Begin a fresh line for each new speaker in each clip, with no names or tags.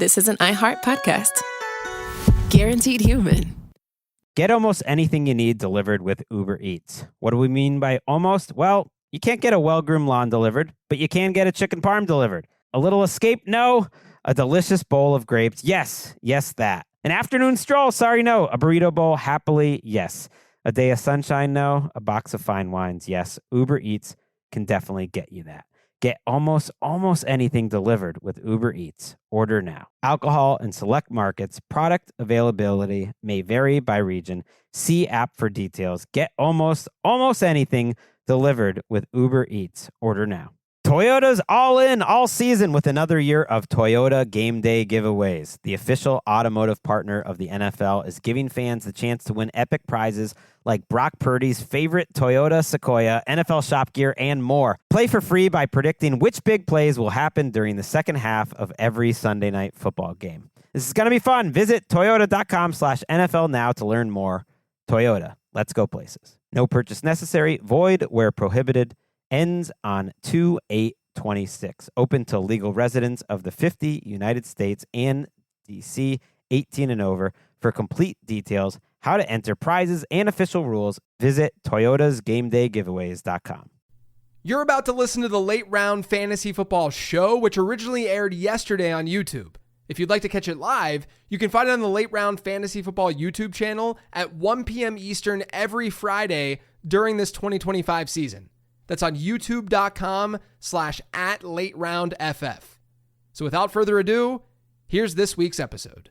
This is an iHeart podcast. Guaranteed human.
Get almost anything you need delivered with Uber Eats. What do we mean by almost? Well, you can't get a well-groomed lawn delivered, but you can get a chicken parm delivered. A little escape? No. A delicious bowl of grapes? Yes, that. An afternoon stroll? Sorry, no. A burrito bowl? Happily, yes. A day of sunshine? No. A box of fine wines? Yes. Uber Eats can definitely get you that. Get almost anything delivered with Uber Eats. Order now. Alcohol in select markets. Product availability may vary by region. See app for details. Get almost anything delivered with Uber Eats. Order now. Toyota's all in all season with another year of Toyota Game Day giveaways. The official automotive partner of the NFL is giving fans the chance to win epic prizes like Brock Purdy's favorite Toyota Sequoia, NFL shop gear, and more. Play for free by predicting which big plays will happen during the second half of every Sunday night football game. This is going to be fun. Visit toyota.com/NFL now to learn more. Toyota, let's go places. No purchase necessary. Void where prohibited. Ends on 2/8/26. Open to legal residents of the 50 United States and D.C., 18 and over. For complete details, how to enter prizes, and official rules, visit toyotasgamedaygiveaways.com.
You're about to listen to the Late Round Fantasy Football Show, which originally aired yesterday on YouTube. If you'd like to catch it live, you can find it on the Late Round Fantasy Football YouTube channel at 1 p.m. Eastern every Friday during this 2025 season. That's on youtube.com/@LateRoundFF. So without further ado, here's this week's episode.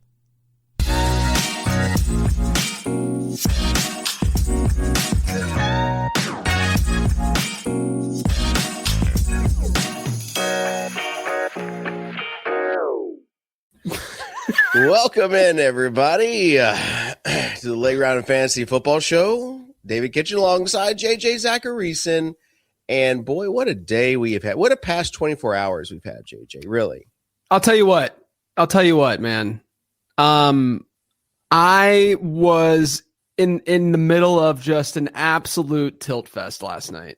Welcome in, everybody, to the Late Round and Fantasy Football Show. David Kitchen alongside JJ Zacharyson. And boy, what a day we have had. What a past 24 hours we've had, JJ, really.
I'll tell you what, man. I was in the middle of just an absolute tilt fest last night.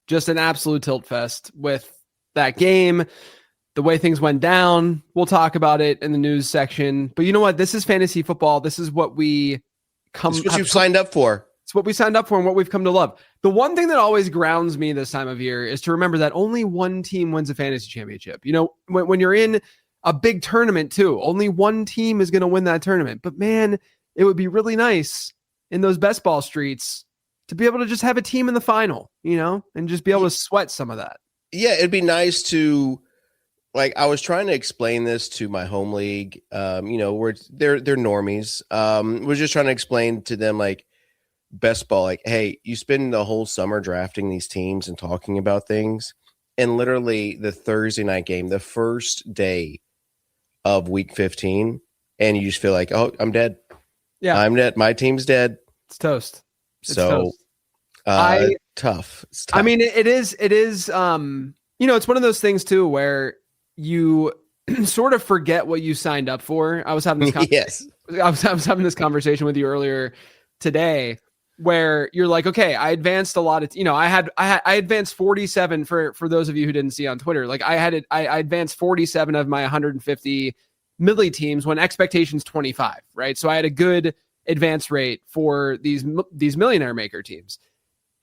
Just an absolute tilt fest with that game, the way things went down. We'll talk about it in the news section. But you know what? This is fantasy football. This is what we
you've signed up for.
It's what we signed up for and what we've come to love. The one thing that always grounds me this time of year is to remember that only one team wins a fantasy championship. You know, when you're in a big tournament too, only one team is going to win that tournament. But man, it would be really nice in those best ball streets to be able to just have a team in the final, you know, and just be able to sweat some of that.
Yeah, it'd be nice to, like, I was trying to explain this to my home league, where they're normies. Was just trying to explain to them, like, best ball, like, hey, you spend the whole summer drafting these teams and talking about things, and literally the Thursday night game, the first day of week 15, and you just feel like, oh, I'm dead.
Yeah,
I'm dead. My team's dead.
It's toast.
Tough. It's tough.
I mean, it is. It's one of those things too where you sort of forget what you signed up for. I was having this
yes.
I was having this conversation with you earlier today, where you're like, okay, I advanced a lot of, I advanced 47 for those of you who didn't see on Twitter. Like I advanced 47 of my 150 Millie teams when expectations 25, right? So I had a good advance rate for these millionaire maker teams.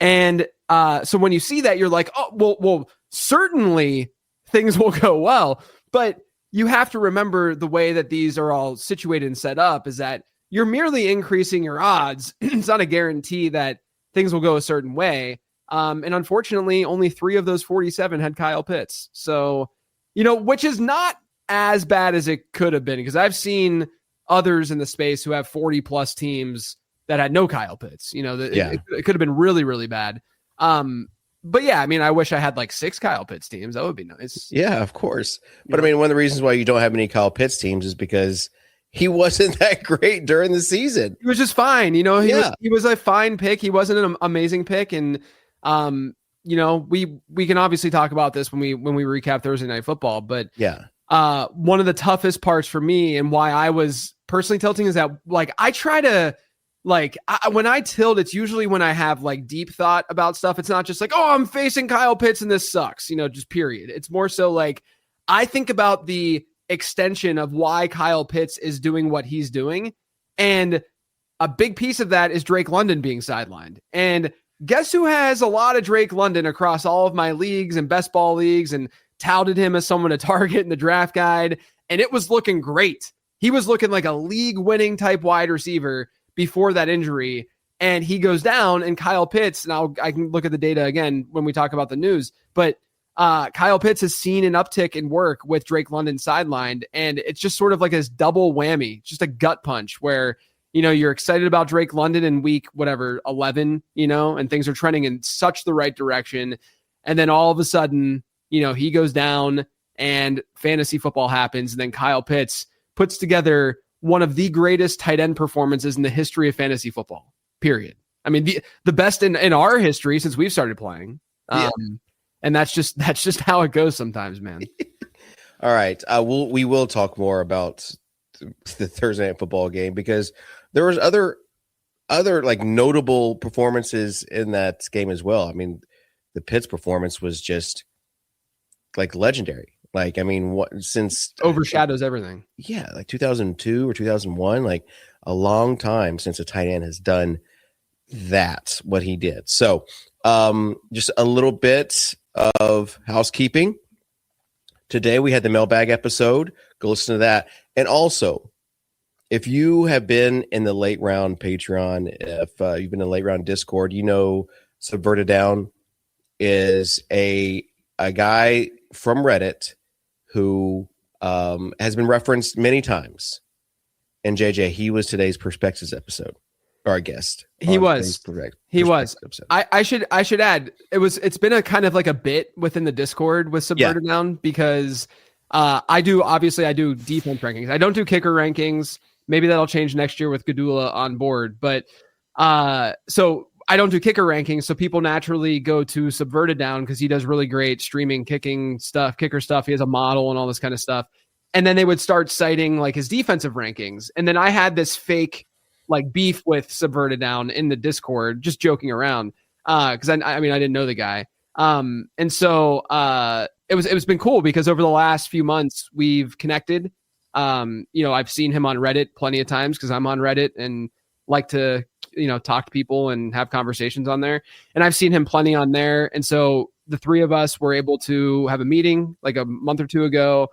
And so when you see that, you're like, oh, well, certainly things will go well, but you have to remember the way that these are all situated and set up is that you're merely increasing your odds. It's not a guarantee that things will go a certain way. And unfortunately, only 3 of those 47 had Kyle Pitts. So, which is not as bad as it could have been, because I've seen others in the space who have 40 plus teams that had no Kyle Pitts. It could have been really, really bad. But yeah, I mean, I wish I had like 6 Kyle Pitts teams. That would be nice.
Yeah, of course. But I mean, one of the reasons why you don't have any Kyle Pitts teams is because he wasn't that great during the season.
He was just fine. He was a fine pick. He wasn't an amazing pick. And, we can obviously talk about this when we recap Thursday Night Football, but
yeah.
One of the toughest parts for me and why I was personally tilting is that, like, I try to, when I tilt, it's usually when I have like deep thought about stuff. It's not just like, oh, I'm facing Kyle Pitts and this sucks, just period. It's more so like I think about the extension of why Kyle Pitts is doing what he's doing. And a big piece of that is Drake London being sidelined. And guess who has a lot of Drake London across all of my leagues and best ball leagues and touted him as someone to target in the draft guide. And it was looking great. He was looking like a league winning type wide receiver before that injury. And he goes down, and Kyle Pitts, now I can look at the data again when we talk about the news, but Kyle Pitts has seen an uptick in work with Drake London sidelined. And it's just sort of like this double whammy, just a gut punch where, you know, you're excited about Drake London in week, 11, you know, and things are trending in such the right direction. And then all of a sudden, you know, he goes down and fantasy football happens. And then Kyle Pitts puts together one of the greatest tight end performances in the history of fantasy football, period. I mean, the best in our history since we've started playing. And that's just how it goes sometimes, man.
All right. We will talk more about the Thursday Night Football game because there was other like notable performances in that game as well. I mean, the Pitts performance was just like legendary. Like, I mean, since
overshadows everything.
Yeah, like 2002 or 2001, like a long time since a tight end has done that, what he did. So, just a little bit of housekeeping. Today we had the mailbag episode. Go listen to that. And also, if you have been in the late round Patreon, if you've been in the late round Discord, you know Subverted Down is a guy from Reddit who has been referenced many times. And JJ, he was today's Perspectives episode, or our guest.
He was. I should add, it's been a kind of like a bit within the Discord with Subverted Down because I do defense rankings. I don't do kicker rankings. Maybe that'll change next year with Gadula on board. But so I don't do kicker rankings. So people naturally go to Subverted Down because he does really great streaming kicker stuff. He has a model and all this kind of stuff. And then they would start citing like his defensive rankings. And then I had this fake like beef with Subverted Down in the Discord, just joking around. Cause I didn't know the guy. And so it's been cool because over the last few months we've connected. I've seen him on Reddit plenty of times because I'm on Reddit and like to, talk to people and have conversations on there. And I've seen him plenty on there. And so the three of us were able to have a meeting like a month or two ago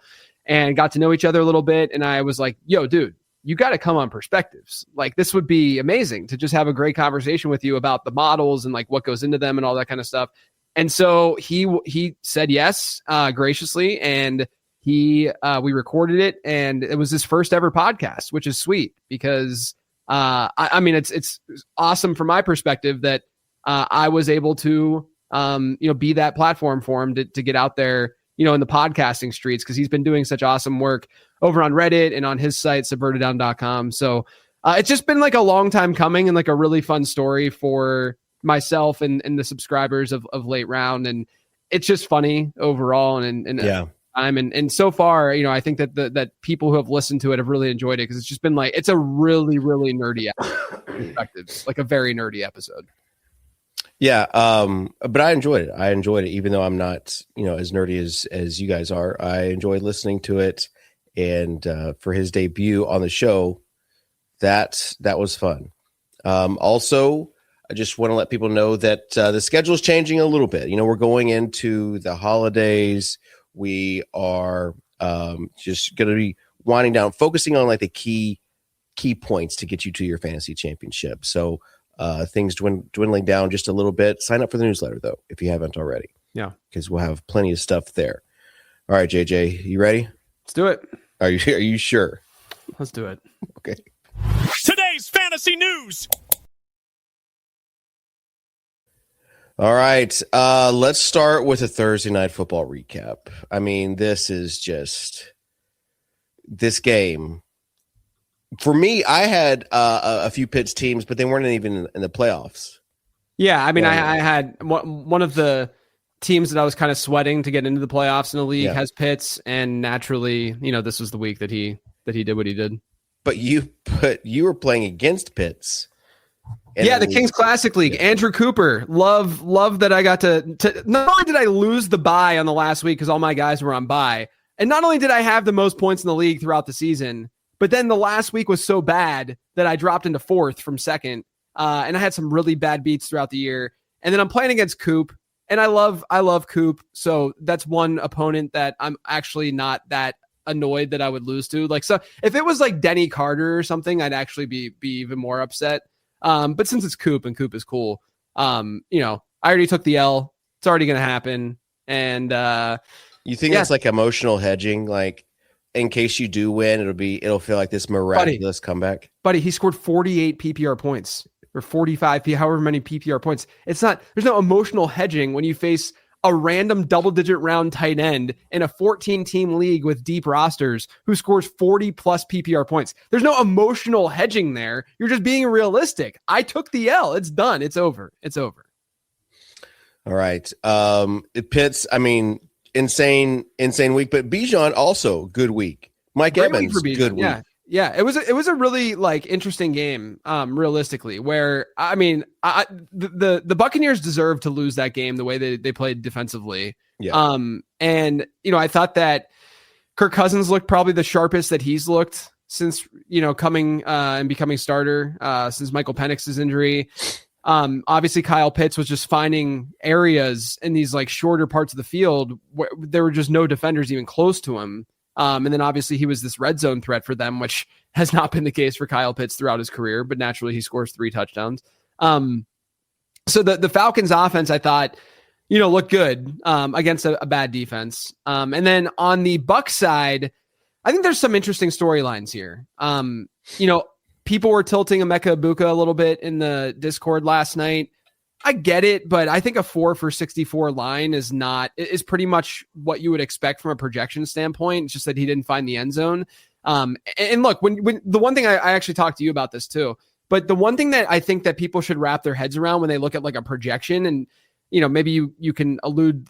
and got to know each other a little bit. And I was like, yo, dude, you got to come on Perspectives. Like this would be amazing to just have a great conversation with you about the models and like what goes into them and all that kind of stuff. And so he said yes, graciously. And we recorded it and it was his first ever podcast, which is sweet because it's awesome from my perspective that I was able to, be that platform for him to get out there, in the podcasting streets, because he's been doing such awesome work over on Reddit and on his site, subverteddown.com. So it's just been like a long time coming and like a really fun story for myself and the subscribers of Late Round. And it's just funny overall. And so far, I think that people who have listened to it have really enjoyed it because it's just been like, it's a really, really nerdy episode. Like a very nerdy episode.
Yeah. But I enjoyed it. Even though I'm not, as nerdy as you guys are. I enjoyed listening to it. And for his debut on the show, that was fun. Also, I just want to let people know that the schedule is changing a little bit. We're going into the holidays. We are just going to be winding down, focusing on like the key points to get you to your fantasy championship. So things dwindling down just a little bit. Sign up for the newsletter though, if you haven't already.
Yeah,
because we'll have plenty of stuff there. All right, JJ, you ready?
Let's do it.
Are you sure?
Let's do it.
Okay.
Today's fantasy news.
All right, let's start with a Thursday Night Football recap. I mean, this game. For me, I had a few Pitts teams, but they weren't even in the playoffs.
Yeah, I mean, I had one of the teams that I was kind of sweating to get into the playoffs in the league has Pitts, and naturally, this was the week that he did what he did. But
you were playing against Pitts.
Yeah, the Kings Classic League. Andrew Cooper. Love that I got to not only did I lose the bye on the last week because all my guys were on bye, And not only did I have the most points in the league throughout the season, but then the last week was so bad that I dropped into 4th from 2nd. And I had some really bad beats throughout the year. And then I'm playing against Coop, and I love Coop. So that's one opponent that I'm actually not that annoyed that I would lose to. Like, so if it was like Denny Carter or something, I'd actually be even more upset. But since it's Coop and Coop is cool, I already took the L. It's already going to happen. And
you think it's like emotional hedging, like in case you do win, it'll feel like this miraculous comeback.
Buddy, he scored 48 PPR points or 45, however many PPR points. There's no emotional hedging when you face a random double-digit round tight end in a 14-team league with deep rosters who scores 40-plus PPR points. There's no emotional hedging there. You're just being realistic. I took the L. It's done. It's over.
All right. Pitts, I mean, insane week, but Bijan also good week. Mike
Great
Evans,
week
good week.
Yeah. It was a really like interesting game, realistically, where I mean, the Buccaneers deserved to lose that game the way they played defensively.
Yeah.
And I thought that Kirk Cousins looked probably the sharpest that he's looked since coming and becoming starter since Michael Penix's injury. Obviously Kyle Pitts was just finding areas in these like shorter parts of the field where there were just no defenders even close to him. And then obviously he was this red zone threat for them, which has not been the case for Kyle Pitts throughout his career, but naturally he scores 3 touchdowns. So the Falcons offense, I thought, looked good against a bad defense. And then on the Bucs side, I think there's some interesting storylines here. People were tilting Emeka Egbuka a little bit in the Discord last night. I get it, but I think a 4 for 64 line is pretty much what you would expect from a projection standpoint. It's just that he didn't find the end zone. And look, when the one thing I actually talked to you about this too, but the one thing that I think that people should wrap their heads around when they look at like a projection, and maybe you can allude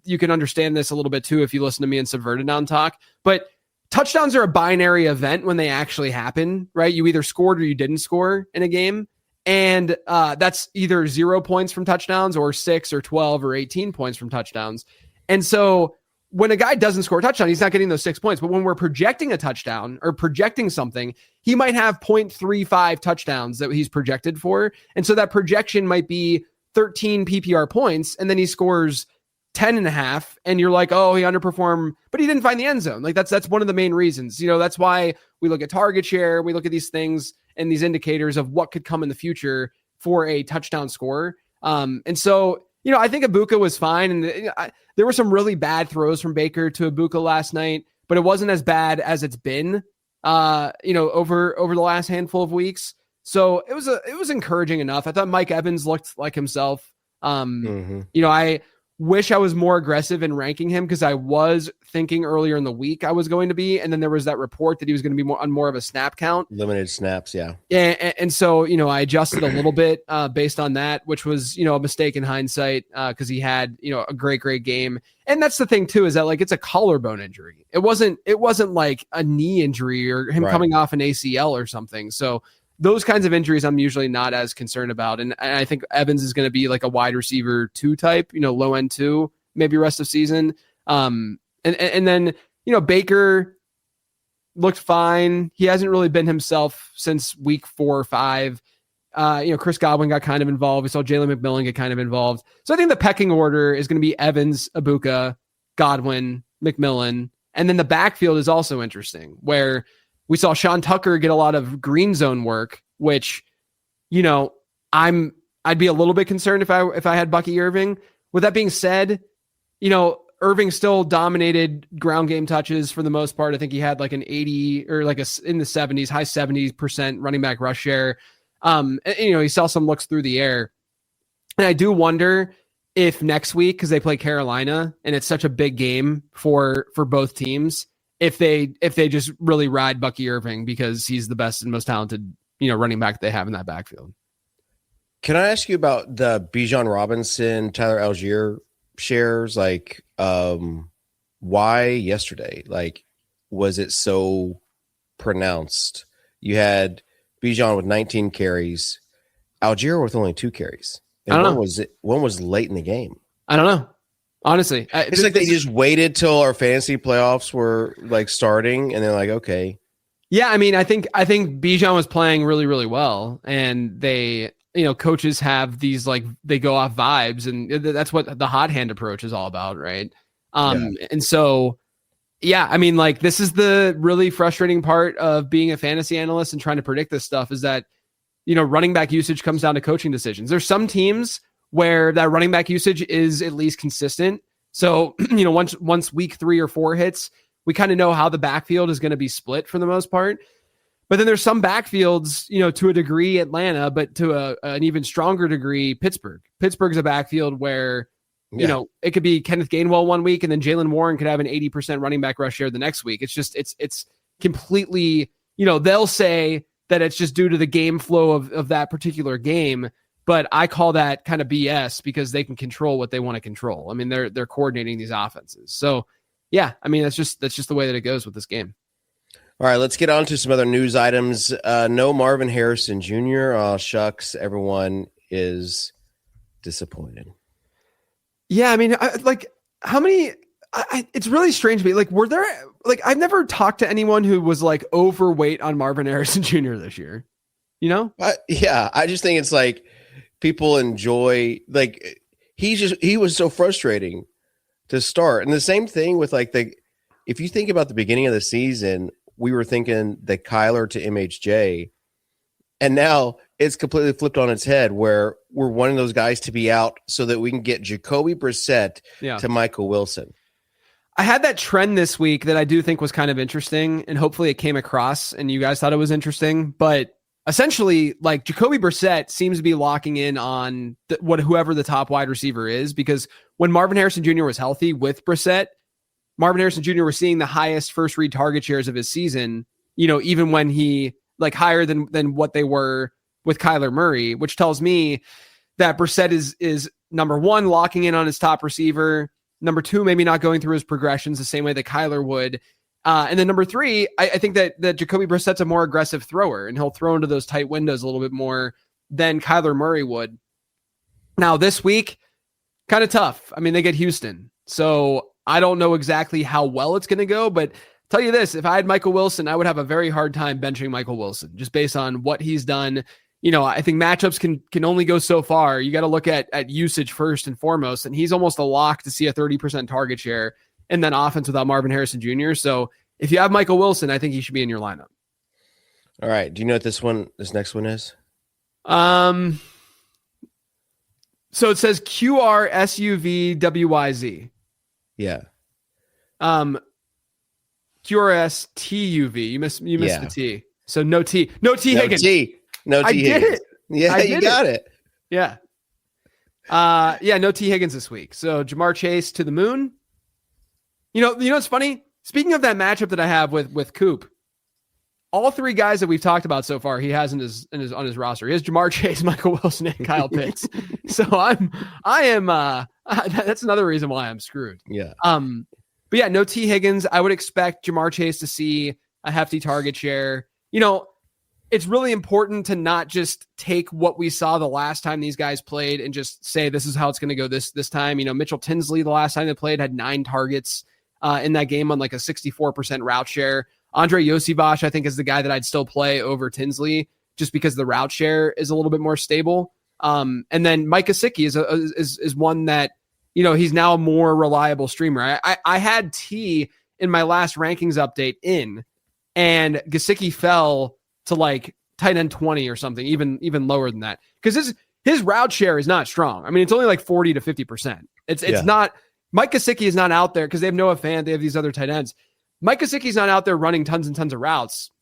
you can understand this a little bit too if you listen to me in Subverted Down Talk, but touchdowns are a binary event when they actually happen, right? You either scored or you didn't score in a game. And that's either 0 points from touchdowns or 6 or 12 or 18 points from touchdowns. And so when a guy doesn't score a touchdown, he's not getting those 6 points. But when we're projecting a touchdown or projecting something, he might have 0.35 touchdowns that he's projected for. And so that projection might be 13 PPR points, and then he scores 10.5, and you're like, oh, he underperformed, but he didn't find the end zone. Like that's one of the main reasons. That's why we look at target share, we look at these things and these indicators of what could come in the future for a touchdown score. And so, I think Egbuka was fine, and there were some really bad throws from Baker to Egbuka last night, but it wasn't as bad as it's been, over the last handful of weeks. So it was encouraging enough. I thought Mike Evans looked like himself. I wish I was more aggressive in ranking him because I was thinking earlier in the week I was going to be, and then there was that report that he was going to be on more of a snap count.
Limited snaps, yeah.
And so, I adjusted a little bit based on that, which was, a mistake in hindsight because he had, a great game. And that's the thing too, is that like it's a collarbone injury. It wasn't like a knee injury or him coming off an ACL or something. So those kinds of injuries I'm usually not as concerned about. And I think Evans is going to be like a wide receiver 2 type, low end 2, maybe rest of season. And then, Baker looked fine. He hasn't really been himself since week 4 or 5. Chris Godwin got kind of involved. We saw Jalen McMillan get kind of involved. So I think the pecking order is going to be Evans, Egbuka, Godwin, McMillan. And then the backfield is also interesting, where we saw Sean Tucker get a lot of green zone work, which, I'd be a little bit concerned if I had Bucky Irving. With that being said, Irving still dominated ground game touches for the most part. I think he had like an 80 or like in the 70s, high 70% running back rush share. He saw some looks through the air. And I do wonder if next week, because they play Carolina and it's such a big game for both teams, if they just really ride Bucky Irving because he's the best and most talented, running back they have in that backfield.
Can I ask you about the Bijan Robinson, Tyler Algier shares? Like, why yesterday? Like, was it so pronounced? You had Bijan with 19 carries, Algier with only 2 carries. And
I don't know.
One was late in the game.
I don't know. Honestly,
It's like they just waited till our fantasy playoffs were like starting, and they're like, okay.
Yeah, I mean, I think Bijan was playing really, really well, and they, coaches have these like they go off vibes, and that's what the hot hand approach is all about, right? And so, yeah, I mean, like this is the really frustrating part of being a fantasy analyst and trying to predict this stuff is that, running back usage comes down to coaching decisions. There's some teams where that running back usage is at least consistent. So, once week 3 or 4 hits, we kind of know how the backfield is going to be split for the most part. But then there's some backfields, to a degree Atlanta, but to an even stronger degree Pittsburgh. Pittsburgh's a backfield where, it could be Kenneth Gainwell one week and then Jaylen Warren could have an 80% running back rush share the next week. It's just, it's completely, they'll say that it's just due to the game flow of that particular game. But I call that kind of BS because they can control what they want to control. I mean, they're coordinating these offenses. So, yeah, I mean, that's just the way that it goes with this game.
All right, let's get on to some other news items. No Marvin Harrison Jr. Oh, shucks. Everyone is disappointed.
Yeah, I mean, how many? It's really strange to me. Like, were there I've never talked to anyone who was like overweight on Marvin Harrison Jr. this year.
Yeah, I just think it's like people enjoy like he was so frustrating to start, and the same thing with if you think about the beginning of the season, we were thinking that Kyler to MHJ, and now it's completely flipped on its head where we're wanting those guys to be out so that we can get Jacoby Brissett to Michael Wilson.
I had that trend this week that I do think was kind of interesting, and hopefully it came across and you guys thought it was interesting. But essentially, like Jacoby Brissett seems to be locking in on whoever the top wide receiver is, because when Marvin Harrison Jr. was healthy with Brissett, Marvin Harrison Jr. was seeing the highest first read target shares of his season, even when he higher than what they were with Kyler Murray, which tells me that Brissett is number one, locking in on his top receiver. Number two, maybe not going through his progressions the same way that Kyler would. And then number three, I think that Jacoby Brissett's a more aggressive thrower, and he'll throw into those tight windows a little bit more than Kyler Murray would. Now, this week, kind of tough. I mean, they get Houston. So I don't know exactly how well it's going to go, but tell you this, if I had Michael Wilson, I would have a very hard time benching Michael Wilson just based on what he's done. I think matchups can only go so far. You got to look at usage first and foremost, and he's almost a lock to see a 30% target share and then offense without Marvin Harrison Jr. So if you have Michael Wilson, I think he should be in your lineup.
All right. Do you know what this next one is?
So it says QRSUVWYZ.
Yeah.
QRSTUV. You missed the T. So no T. No T Higgins.
No T Higgins.
Did it.
Yeah, you got it.
Yeah. No T Higgins this week. So Jamar Chase to the moon. You know what's funny? Speaking of that matchup that I have with Coop, all three guys that we've talked about so far, he has on his roster. He has Jamar Chase, Michael Wilson, and Kyle Pitts. So I am that's another reason why I'm screwed.
Yeah.
But yeah, no T Higgins. I would expect Jamar Chase to see a hefty target share. It's really important to not just take what we saw the last time these guys played and just say this is how it's going to go this time. Mitchell Tinsley, the last time they played, had 9 targets in that game on like a 64% route share. Andre Yosivach, I think, is the guy that I'd still play over Tinsley just because the route share is a little bit more stable. And then Mike Gesicki is one that, he's now a more reliable streamer. I had T in my last rankings update and Gesicki fell to like tight end 20 or something, even lower than that. Because his route share is not strong. I mean, it's only like 40 to 50%. It's not, Mike Gesicki is not out there because they have Noah Fant, they have these other tight ends. Mike Gesicki's not out there running tons and tons of routes.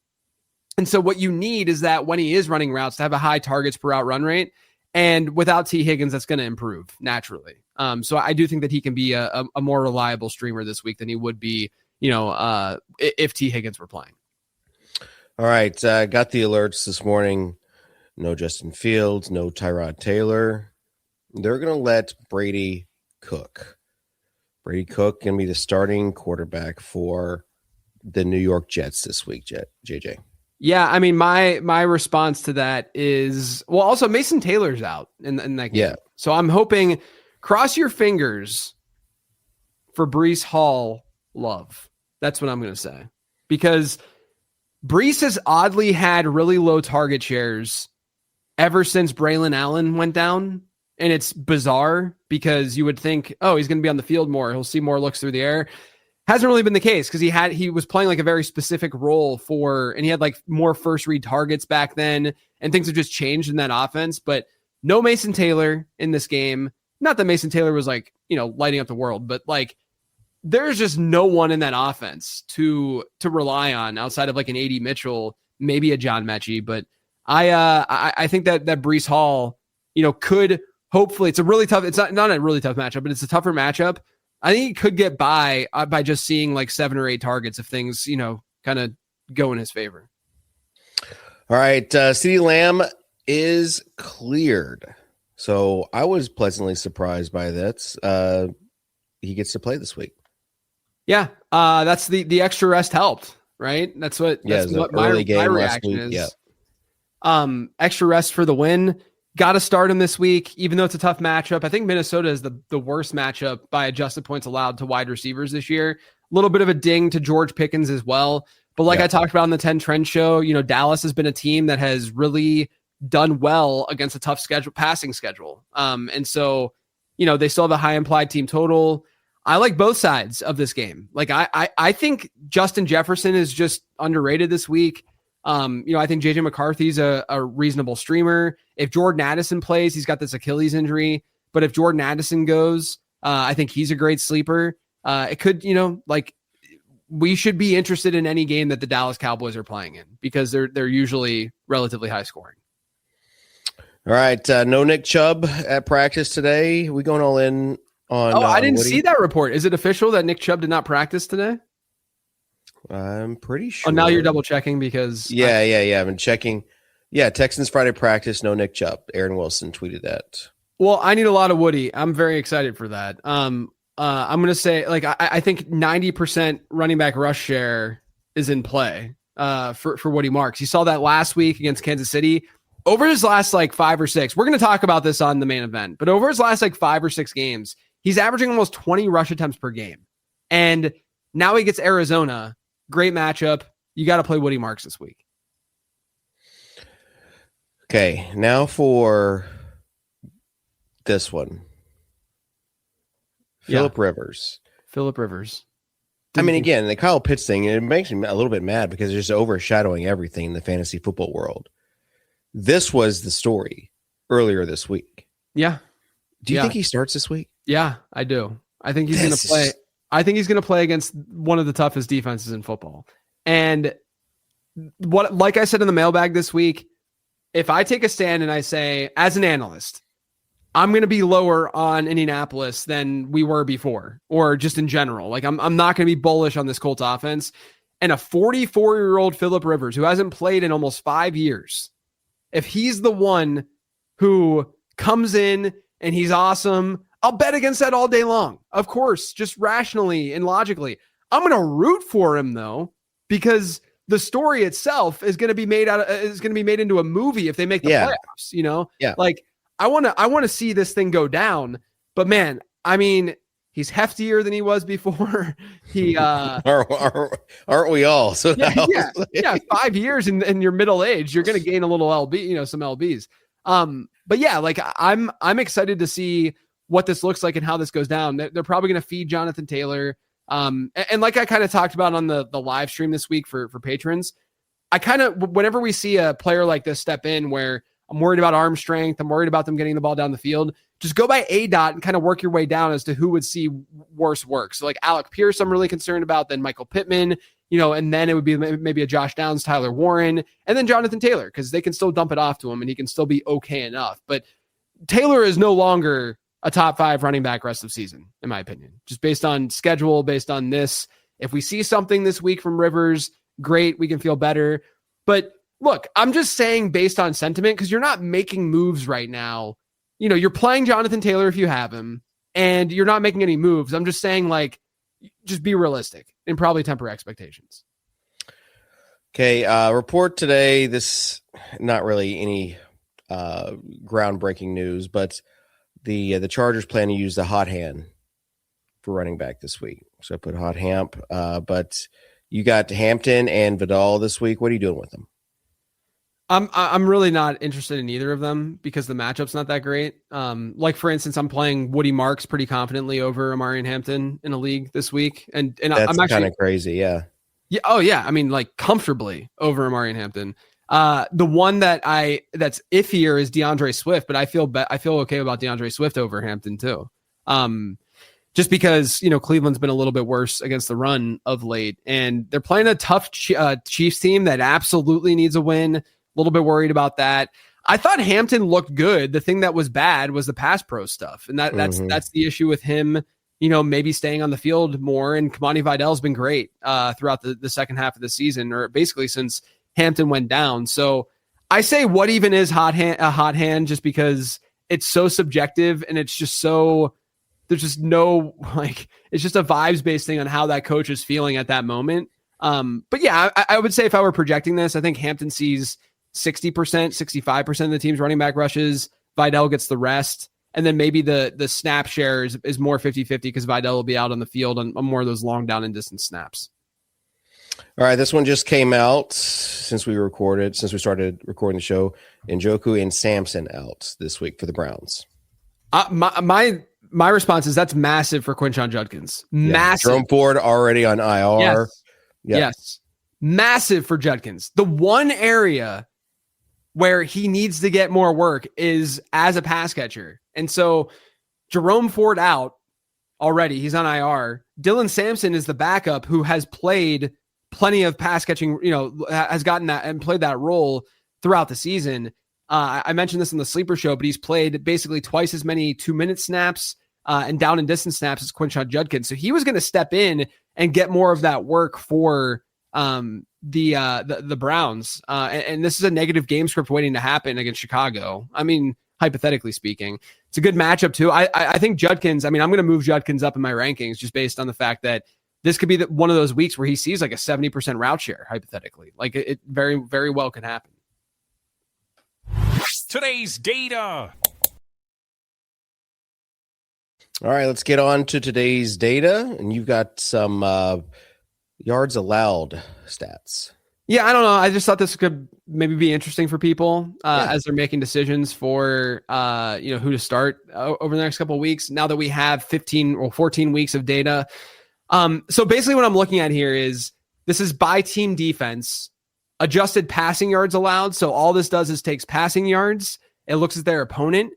And so what you need is that when he is running routes to have a high targets per route run rate. And without T Higgins, that's going to improve naturally. So I do think that he can be a more reliable streamer this week than he would be, if T Higgins were playing.
All right. Got the alerts this morning. No Justin Fields, no Tyrod Taylor. They're going to let Brady Cook. Brady Cook going to be the starting quarterback for the New York Jets this week, JJ.
Yeah, I mean, my response to that is, well, also Mason Taylor's out in that game. Yeah. So I'm hoping, cross your fingers for Breece Hall love. That's what I'm going to say. Because Breece has oddly had really low target shares ever since Braylon Allen went down. And it's bizarre because you would think, oh, he's going to be on the field more. He'll see more looks through the air. Hasn't really been the case because he was playing like a very specific role and he had like more first read targets back then, and things have just changed in that offense. But no Mason Taylor in this game. Not that Mason Taylor was like, lighting up the world, but like there's just no one in that offense to rely on outside of like an AD Mitchell, maybe a John Mechie. But I think that Breece Hall, could hopefully, it's not a really tough matchup, but it's a tougher matchup. I think he could get by just seeing like 7 or 8 targets if things, kind of go in his favor.
All right. CeeDee Lamb is cleared. So I was pleasantly surprised by that. He gets to play this week.
Yeah. That's the extra rest helped, right? That's what my reaction is. Yeah. Extra rest for the win. Got to start him this week, even though it's a tough matchup. I think Minnesota is the worst matchup by adjusted points allowed to wide receivers this year. A little bit of a ding to George Pickens as well. But like I talked about on the 10 Trend show, Dallas has been a team that has really done well against a tough passing schedule. And so, they still have a high implied team total. I like both sides of this game. Like I think Justin Jefferson is just underrated this week. I think JJ McCarthy's a reasonable streamer. If Jordan Addison plays, he's got this Achilles injury, but if Jordan Addison goes, I think he's a great sleeper. It could, we should be interested in any game that the Dallas Cowboys are playing in because they're usually relatively high scoring.
All right. No Nick Chubb at practice today. We going all in on.
I didn't see that report. Is it official that Nick Chubb did not practice today?
I'm pretty sure.
Oh, now you're double checking because.
Yeah. I've been checking. Yeah. Texans Friday practice. No Nick Chubb. Aaron Wilson tweeted that.
Well, I need a lot of Woody. I'm very excited for that. I'm going to say I think 90% running back rush share is in play for Woody Marks. You saw that last week against Kansas City. Over his last 5 or 6, we're going to talk about this on the main event, but over his last 5 or 6 games, he's averaging almost 20 rush attempts per game. And now he gets Arizona. Great matchup. You got to play Woody Marks this week.
Okay, now for this one. Phillip Rivers. I mean, again, the Kyle Pitts thing, it makes me a little bit mad because it's just overshadowing everything in the fantasy football world. This was the story earlier this week.
Yeah.
Do you think he starts this week?
Yeah, I do. I think he's going to play. I think he's going to play against one of the toughest defenses in football. And like I said in the mailbag this week, if I take a stand and I say, as an analyst, I'm going to be lower on Indianapolis than we were before, or just in general. I'm not going to be bullish on this Colts offense. And a 44-year-old Phillip Rivers, who hasn't played in almost 5 years, if he's the one who comes in and he's awesome, I'll bet against that all day long. Of course, just rationally and logically. I'm going to root for him though, because the story itself is going to be made into a movie if they make the playoffs,
Yeah.
I want to see this thing go down, but man, I mean, he's heftier than he was before. He
aren't we all? So
5 years in your middle age, you're going to gain a little LB, some LBs. But yeah, I'm excited to see what this looks like and how this goes down. They're probably going to feed Jonathan Taylor. And like I kind of talked about on the live stream this week for patrons, whenever we see a player like this step in where I'm worried about arm strength, I'm worried about them getting the ball down the field, just go by ADOT and kind of work your way down as to who would see worse work. So Alec Pierce, I'm really concerned about, then Michael Pittman, and then it would be maybe a Josh Downs, Tyler Warren, and then Jonathan Taylor, because they can still dump it off to him and he can still be okay enough. But Taylor is no longer a top 5 running back rest of season, in my opinion, just based on schedule, based on this. If we see something this week from Rivers, great, we can feel better. But look, I'm just saying based on sentiment, because you're not making moves right now. You're playing Jonathan Taylor if you have him, and you're not making any moves. I'm just saying, just be realistic and probably temper expectations.
Okay, report today. This not really any groundbreaking news, but the Chargers plan to use the hot hand for running back this week. So I put Hot Hamp, but you got Hampton and Vidal this week. What are you doing with them?
I'm really not interested in either of them because the matchup's not that great. Like for instance, I'm playing Woody Marks pretty confidently over Amarian Hampton in a league this week, and
That's
I'm actually
kind of crazy. Yeah.
Yeah. Oh yeah. I mean, like comfortably over Amarian Hampton. The one that's iffier is DeAndre Swift, but I feel okay about DeAndre Swift over Hampton too. Just because, Cleveland's been a little bit worse against the run of late, and they're playing a tough Chiefs team that absolutely needs a win. A little bit worried about that. I thought Hampton looked good. The thing that was bad was the pass pro stuff, and that's the issue with him. Maybe staying on the field more. And Kamani Vidal's been great throughout the second half of the season, or basically since Hampton went down. So I say, what even is a hot hand, just because it's so subjective and it's just so. There's just no, it's just a vibes based thing on how that coach is feeling at that moment. But yeah, I would say if I were projecting this, I think Hampton sees 60%, 65% of the team's running back rushes. Vidal gets the rest. And then maybe the snap share is more 50-50 because Vidal will be out on the field on more of those long down and distance snaps.
All right. This one just came out since we started recording the show. Njoku and Sampson out this week for the Browns.
My response is that's massive for Quinshon Judkins. Massive.
Jerome Ford already on IR.
Yes. Yes. Massive for Judkins. The one area where he needs to get more work is as a pass catcher. And so Jerome Ford out already. He's on IR. Dylan Sampson is the backup who has played plenty of pass catching, has gotten that and played that role throughout the season. I mentioned this in the Sleeper Show, but he's played basically twice as many 2-minute snaps and down and distance snaps as Quinshon Judkins. So he was going to step in and get more of that work for the Browns. And this is a negative game script waiting to happen against Chicago. I mean, hypothetically speaking, it's a good matchup too. I think Judkins, I'm going to move Judkins up in my rankings just based on the fact that this could be one of those weeks where he sees like a 70% route share, hypothetically. Like it very, very well could happen.
Today's data.
All right, let's get on to today's data. And you've got some yards allowed stats.
Yeah, I don't know. I just thought this could maybe be interesting for people as they're making decisions for who to start over the next couple of weeks. Now that we have 15 or 14 weeks of data. So basically what I'm looking at here is this is by team defense, adjusted passing yards allowed. So all this does is takes passing yards. It looks at their opponent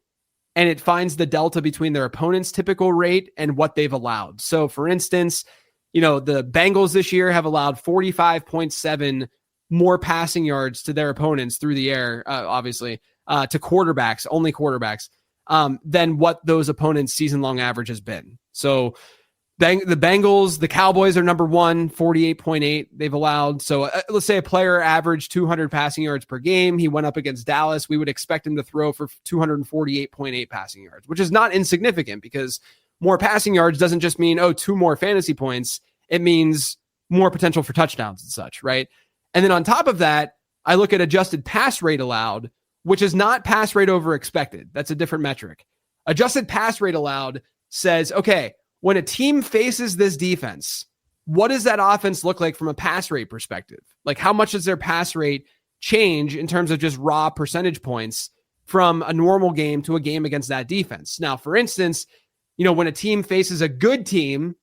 and it finds the delta between their opponent's typical rate and what they've allowed. So for instance, the Bengals this year have allowed 45.7 more passing yards to their opponents through the air, obviously, to quarterbacks, only quarterbacks, than what those opponents' season-long average has been. So the Bengals, the Cowboys are number one, 48.8 they've allowed. So let's say a player averaged 200 passing yards per game. He went up against Dallas. We would expect him to throw for 248.8 passing yards, which is not insignificant because more passing yards doesn't just mean, 2 more fantasy points. It means more potential for touchdowns and such, right? And then on top of that, I look at adjusted pass rate allowed, which is not pass rate over expected. That's a different metric. Adjusted pass rate allowed says, okay, when a team faces this defense, what does that offense look like from a pass rate perspective? Like how much does their pass rate change in terms of just raw percentage points from a normal game to a game against that defense? Now, for instance, when a team faces a good team,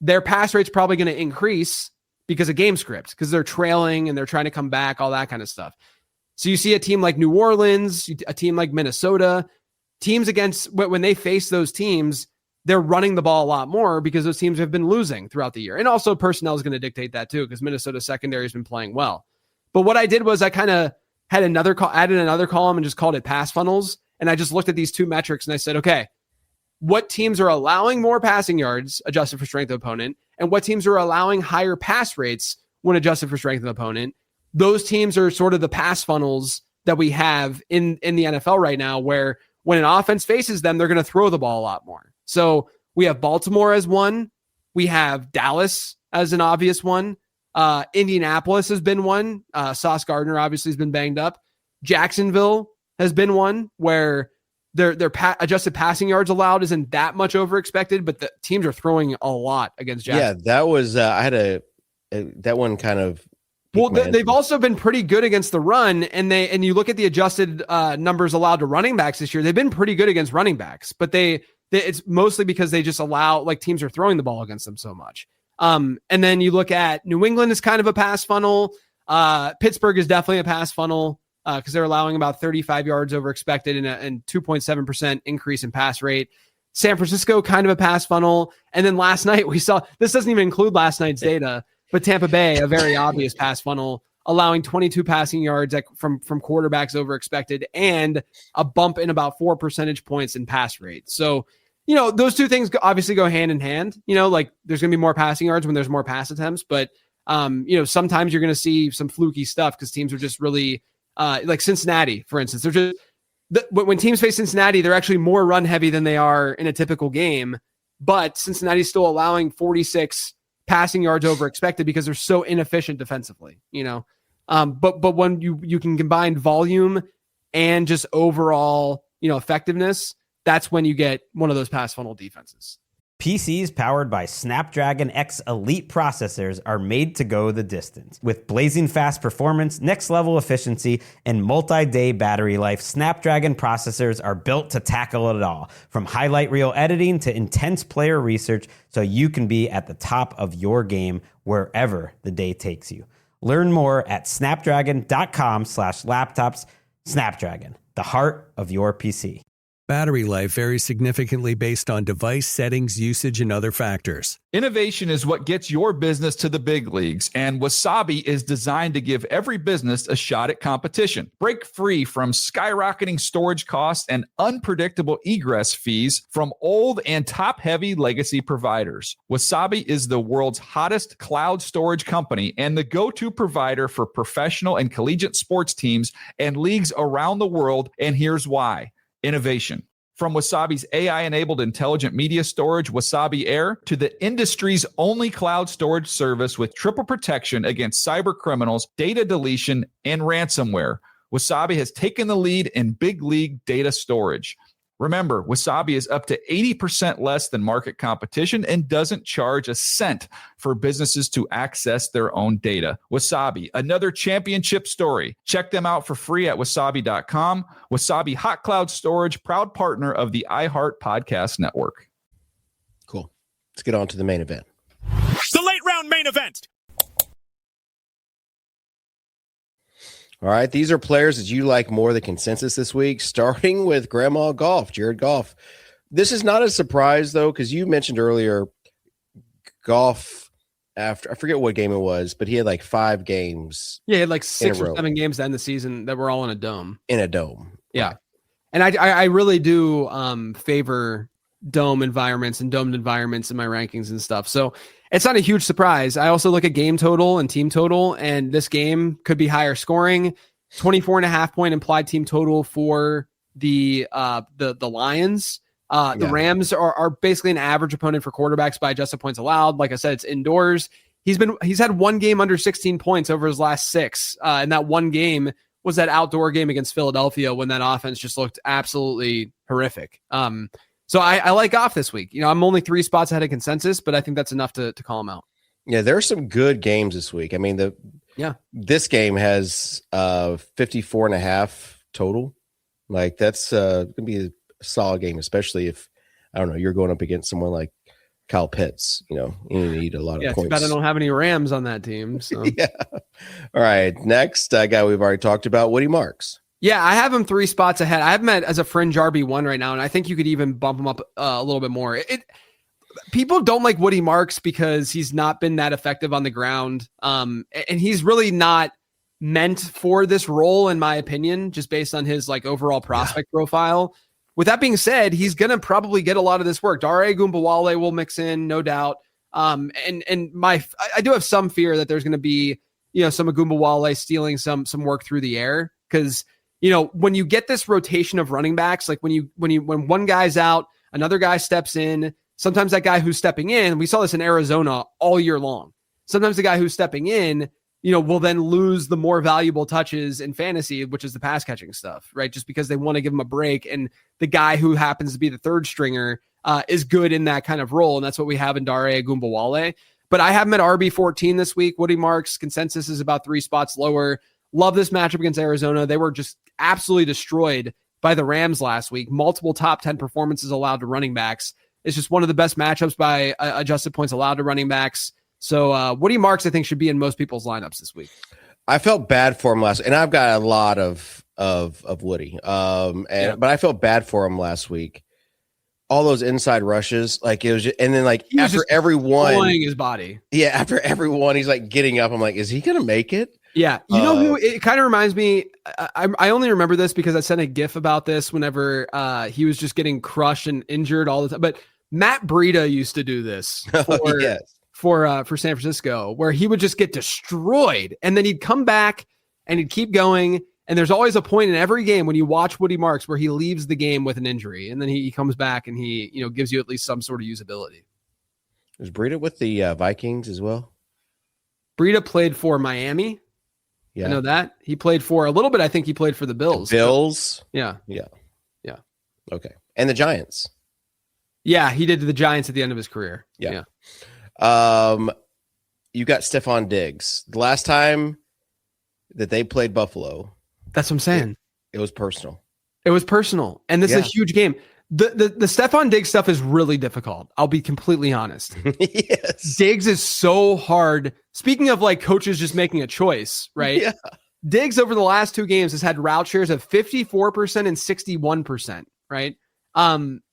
their pass rate's probably going to increase because of game script, because they're trailing and they're trying to come back, all that kind of stuff. So you see a team like New Orleans, a team like Minnesota, teams against when they face those teams, they're running the ball a lot more because those teams have been losing throughout the year. And also personnel is going to dictate that too, because Minnesota secondary has been playing well. But what I did was I kind of had added another column and just called it pass funnels. And I just looked at these two metrics and I said, okay, what teams are allowing more passing yards adjusted for strength of opponent, and what teams are allowing higher pass rates when adjusted for strength of opponent. Those teams are sort of the pass funnels that we have in the NFL right now, where when an offense faces them, they're going to throw the ball a lot more. So we have Baltimore as one. We have Dallas as an obvious one. Indianapolis has been one. Sauce Gardner obviously has been banged up. Jacksonville has been one where their adjusted passing yards allowed isn't that much over expected, but the teams are throwing a lot against Jacksonville.
Yeah, that was I had that one kind of.
Well, they've also been pretty good against the run, and you look at the adjusted numbers allowed to running backs this year. They've been pretty good against running backs, but it's mostly because they just allow, like, teams are throwing the ball against them so much. And then you look at New England is kind of a pass funnel. Pittsburgh is definitely a pass funnel because they're allowing about 35 yards over expected and 2.7% increase in pass rate. San Francisco, kind of a pass funnel. And then last night we saw, this doesn't even include last night's data, but Tampa Bay, a very obvious pass funnel, allowing 22 passing yards from quarterbacks over expected and a bump in about 4 percentage points in pass rate. So, those two things obviously go hand in hand. Like there's going to be more passing yards when there's more pass attempts, but sometimes you're going to see some fluky stuff because teams are just really like Cincinnati, for instance. They're just when teams face Cincinnati, they're actually more run heavy than they are in a typical game, but Cincinnati's still allowing 46 passing yards over expected because they're so inefficient defensively, but when you can combine volume and just overall, effectiveness, that's when you get one of those pass funnel defenses.
PCs powered by Snapdragon X Elite processors are made to go the distance. With blazing fast performance, next-level efficiency, and multi-day battery life, Snapdragon processors are built to tackle it all, from highlight reel editing to intense player research, so you can be at the top of your game wherever the day takes you. Learn more at snapdragon.com/laptops. Snapdragon, the heart of your PC.
Battery life varies significantly based on device settings, usage, and other factors.
Innovation is what gets your business to the big leagues, and Wasabi is designed to give every business a shot at competition. Break free from skyrocketing storage costs and unpredictable egress fees from old and top-heavy legacy providers. Wasabi is the world's hottest cloud storage company and the go-to provider for professional and collegiate sports teams and leagues around the world, and here's why. Innovation. From Wasabi's AI-enabled intelligent media storage, Wasabi Air, to the industry's only cloud storage service with triple protection against cyber criminals, data deletion, and ransomware, Wasabi has taken the lead in big league data storage. Remember, Wasabi is up to 80% less than market competition and doesn't charge a cent for businesses to access their own data. Wasabi, another championship story. Check them out for free at wasabi.com. Wasabi Hot Cloud Storage, proud partner of the iHeart Podcast Network.
Cool. Let's get on to the main event.
The late round main event.
All right, these are players that you like more than consensus this week, starting with Grandma Goff, Jared Goff. This is not a surprise, though, because you mentioned earlier Goff, after I forget what game it was, but he had like 5 games.
Yeah, he had like 6 or 7 games to end the season that were all in a dome.
In a dome.
Yeah. And I really do favor dome environments and domed environments in my rankings and stuff. So it's not a huge surprise. I also look at game total and team total, and this game could be higher scoring. 24.5 point implied team total for the Lions. The Rams are basically an average opponent for quarterbacks by adjusted points allowed. Like I said, it's indoors. He's had one game under 16 points over his last 6. And that one game was that outdoor game against Philadelphia when that offense just looked absolutely horrific. So I like Goff this week. I'm only 3 spots ahead of consensus, but I think that's enough to call him out.
Yeah, there are some good games this week. I mean, this game has 54.5 total. Like that's going to be a solid game, especially if, I don't know, you're going up against someone like Kyle Pitts. You need a lot of points.
Too bad I don't have any Rams on that team. So.
Yeah. All right. Next guy we've already talked about, Woody Marks.
Yeah, I have him 3 spots ahead. I have him as a fringe RB1 right now, and I think you could even bump him up a little bit more. People don't like Woody Marks because he's not been that effective on the ground, and he's really not meant for this role, in my opinion, just based on his overall prospect profile. With that being said, he's going to probably get a lot of this work. Dare Ogunbowale will mix in, no doubt. I do have some fear that there's going to be some Ogunbowale stealing some work through the air because. When you get this rotation of running backs, like when one guy's out, another guy steps in. Sometimes that guy who's stepping in, we saw this in Arizona all year long. Sometimes the guy who's stepping in will then lose the more valuable touches in fantasy, which is the pass catching stuff, right? Just because they want to give him a break. And the guy who happens to be the third stringer is good in that kind of role. And that's what we have in Dare Ogunbowale. But I have him at RB14 this week. Woody Marks consensus is about 3 spots lower. Love this matchup against Arizona. They were just absolutely destroyed by the Rams last week. Multiple top 10 performances allowed to running backs. It's just one of the best matchups by adjusted points allowed to running backs. So Woody Marks, I think, should be in most people's lineups this week.
I felt bad for him and I've got a lot of Woody. But I felt bad for him last week. All those inside rushes, like it was, and then like after every one,
his body.
Yeah, after every one, he's like getting up. I'm like, is he gonna make it?
Yeah, you know who? It kind of reminds me. I only remember this because I sent a GIF about this whenever he was just getting crushed and injured all the time. But Matt Breida used to do this for San Francisco, where he would just get destroyed, and then he'd come back and he'd keep going. And there's always a point in every game when you watch Woody Marks where he leaves the game with an injury, and then he comes back and he gives you at least some sort of usability.
Was Breida with the Vikings as well?
Breida played for Miami. Yeah, I know that. He played for a little bit. I think he played for the Bills.
Bills?
Yeah.
Okay. And the Giants?
Yeah, he did to the Giants at the end of his career.
Yeah. You got Stephon Diggs. The last time that they played Buffalo,
that's what I'm saying.
It was personal.
It was personal. And this is a huge game. The Stephon Diggs stuff is really difficult. I'll be completely honest.
Yes.
Diggs is so hard. Speaking of like coaches just making a choice, right?
Yeah.
Diggs over the last 2 games has had route shares of 54% and 61%, right?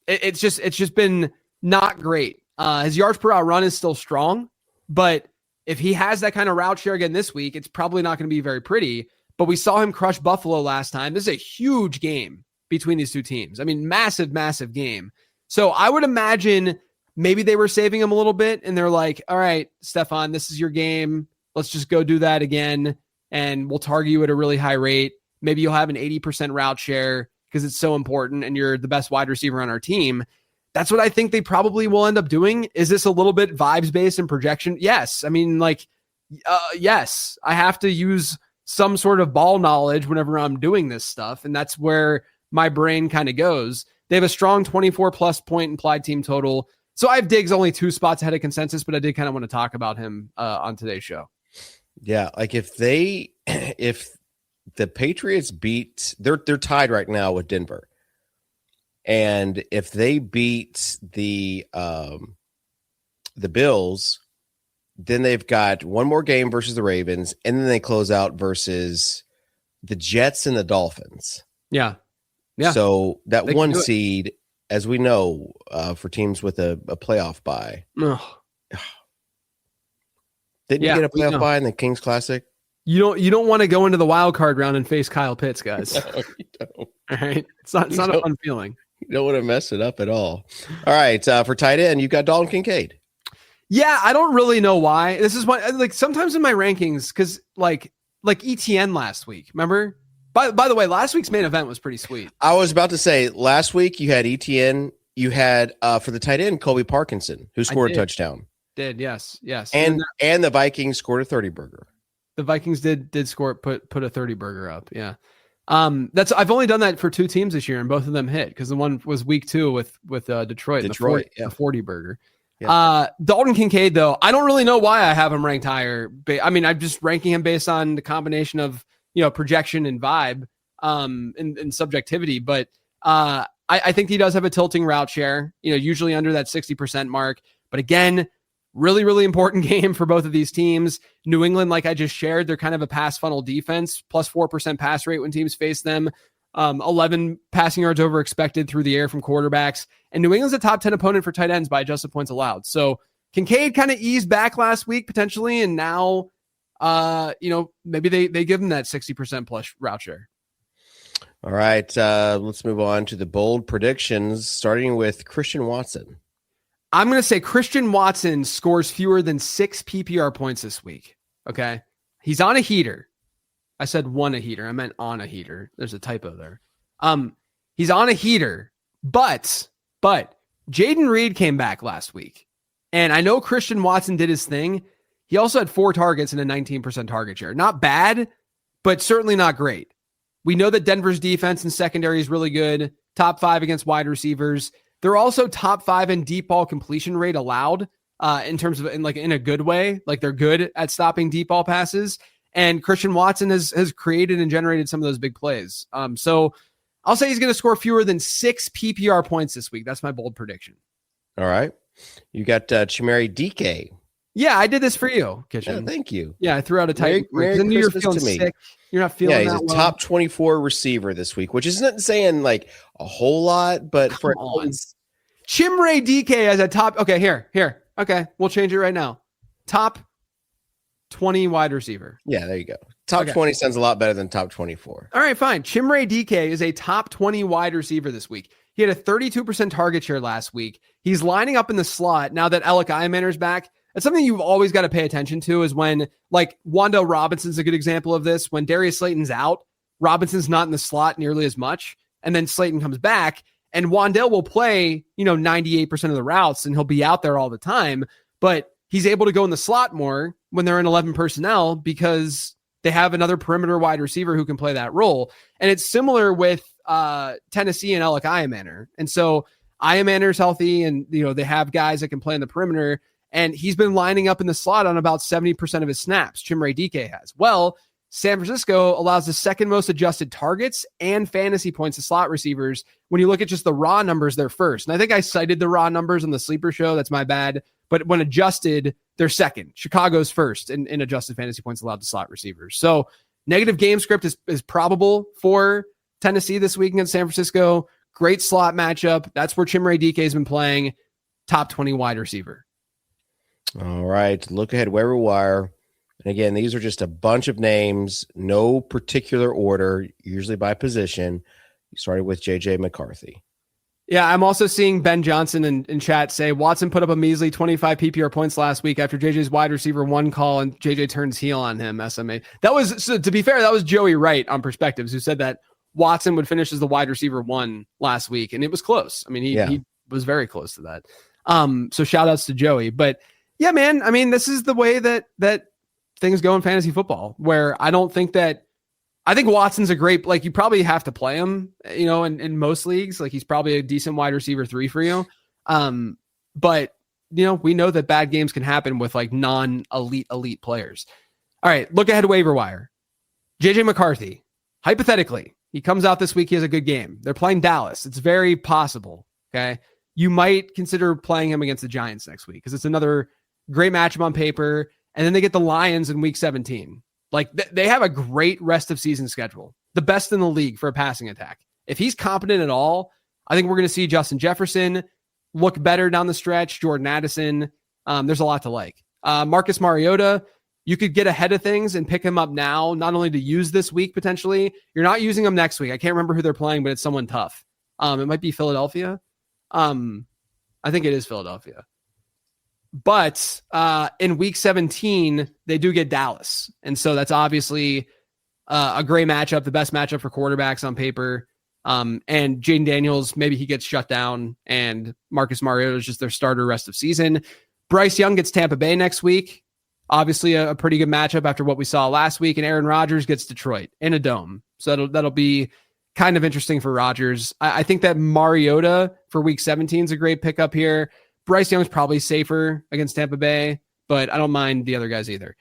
It's just been not great. His yards per out run is still strong, but if he has that kind of route share again this week, it's probably not going to be very pretty. But we saw him crush Buffalo last time. This is a huge game between these 2 teams. I mean, massive, massive game. So I would imagine maybe they were saving him a little bit, and they're like, all right, Stephon, this is your game. Let's just go do that again, and we'll target you at a really high rate. Maybe you'll have an 80% route share because it's so important, and you're the best wide receiver on our team. That's what I think they probably will end up doing. Is this a little bit vibes-based and projection? Yes. I mean, yes. I have to use some sort of ball knowledge whenever I'm doing this stuff, and that's where my brain kind of goes. They have a strong 24-plus point implied team total. So I have Diggs only 2 spots ahead of consensus, but I did kind of want to talk about him on today's show.
Yeah, like if the Patriots beat, they're tied right now with Denver. And if they beat the Bills, then they've got one more game versus the Ravens, and then they close out versus the Jets and the Dolphins.
Yeah.
So that 1 seed, as we know, for teams with a playoff bye. Didn't you get a playoff bye in the Kings Classic?
You don't want to go into the wild card round and face Kyle Pitts, guys.
No, you don't.
All right. It's not a fun feeling.
You don't want to mess it up at all. All right. For tight end, you've got Dalton Kincaid.
Yeah, I don't really know why. This is why, like, sometimes in my rankings, because like ETN last week, remember? By the way, last week's main event was pretty sweet.
I was about to say, last week you had ETN. You had, for the tight end, Colby Parkinson, who scored a touchdown.
Yes.
And the Vikings scored a 30-burger.
The Vikings did score, put a 30-burger up. Yeah. I've only done that for 2 teams this year, and both of them hit because the one was week 2 with Detroit, the 40-burger. Yeah. Dalton Kincaid, though, I don't really know why I have him ranked higher. I mean, I'm just ranking him based on the combination of projection and vibe, and subjectivity. But I think he does have a tilting route share, usually under that 60% mark. But again, really, really important game for both of these teams. New England, like I just shared, they're kind of a pass funnel defense, plus 4% pass rate when teams face them. 11 passing yards over expected through the air from quarterbacks. And New England's a top 10 opponent for tight ends by adjusted points allowed. So Kincaid kind of eased back last week potentially, and now, maybe they give him that 60% plus route share.
All right, let's move on to the bold predictions, starting with Christian Watson.
I'm going to say Christian Watson scores fewer than 6 PPR points this week. Okay. He's on a heater. I said a heater. I meant on a heater. There's a typo there. He's on a heater, but Jaden Reed came back last week. And I know Christian Watson did his thing. He also had 4 targets and a 19% target share. Not bad, but certainly not great. We know that Denver's defense and secondary is really good. Top 5 against wide receivers. They're also top 5 in deep ball completion rate allowed in terms of in a good way. Like they're good at stopping deep ball passes. And Christian Watson has created and generated some of those big plays. So I'll say he's going to score fewer than 6 PPR points this week. That's my bold prediction.
All right. You got Chimere DK.
Yeah, I did this for you, Kitchen.
Yeah, thank you.
Yeah, I threw out a tight.
Merry
Then you're
Christmas
feeling
to me.
sick. You're not feeling.
Yeah, he's
that
a
well.
top 24 receiver this week, which isn't saying like a whole lot, but
Come
for
on. Chimere DK as a top. Okay, here. Okay, we'll change it right now. Top 20 wide receiver.
yeah, there you go. Top
Okay.
20 sounds a lot better than top 24.
All right, fine. Chimere DK is a top 20 wide receiver this week. He had a 32% target share last week. He's lining up in the slot now that Alec Iamaner's back. That's something you've always got to pay attention to is when, like, Wan'Dale Robinson's a good example of this. When Darius Slayton's out, Robinson's not in the slot nearly as much. And then Slayton comes back and Wan'Dale will play, 98% of the routes and he'll be out there all the time. But he's able to go in the slot more when they're in 11 personnel because they have another perimeter wide receiver who can play that role. And it's similar with Tennessee and Alec Iamaner. And so Iamaner's healthy and, they have guys that can play in the perimeter. And he's been lining up in the slot on about 70% of his snaps. Chimere DK has. Well, San Francisco allows the second most adjusted targets and fantasy points to slot receivers. When you look at just the raw numbers, they're first. And I think I cited the raw numbers on the Sleeper Show. That's my bad. But when adjusted, they're second. Chicago's first in adjusted fantasy points allowed to slot receivers. So negative game script is probable for Tennessee this week against San Francisco. Great slot matchup. That's where Chimere DK has been playing. Top 20 wide receiver.
All right. Look ahead, waiver wire. And again, these are just a bunch of names, no particular order, usually by position. You started with JJ McCarthy.
Yeah, I'm also seeing Ben Johnson in chat say Watson put up a measly 25 PPR points last week after JJ's wide receiver 1 call and JJ turns heel on him. SMA. That was, so to be fair, that was Joey Wright on Perspectives who said that Watson would finish as the wide receiver 1 last week, and it was close. I mean, he was very close to that. So shout outs to Joey. But yeah, man, I mean, this is the way that things go in fantasy football, where I think Watson's a great, like, you probably have to play him, in most leagues. Like, he's probably a decent wide receiver 3 for you. But, we know that bad games can happen with like non-elite players. All right, look ahead waiver wire. JJ McCarthy, hypothetically, he comes out this week. He has a good game. They're playing Dallas. It's very possible. Okay. You might consider playing him against the Giants next week because it's another great matchup on paper. And then they get the Lions in week 17. Like they have a great rest of season schedule, the best in the league for a passing attack. If he's competent at all, I think we're going to see Justin Jefferson look better down the stretch. Jordan Addison. There's a lot to like. Marcus Mariota, you could get ahead of things and pick him up now, not only to use this week potentially. You're not using him next week. I can't remember who they're playing, but it's someone tough. It might be Philadelphia. I think it is Philadelphia. But in week 17, they do get Dallas. And so that's obviously a great matchup, the best matchup for quarterbacks on paper. And Jaden Daniels, maybe he gets shut down, and Marcus Mariota is just their starter rest of season. Bryce Young gets Tampa Bay next week. Obviously a pretty good matchup after what we saw last week. And Aaron Rodgers gets Detroit in a dome. So that'll be kind of interesting for Rodgers. I think that Mariota for week 17 is a great pickup here. Bryce Young's probably safer against Tampa Bay, but I don't mind the other guys either.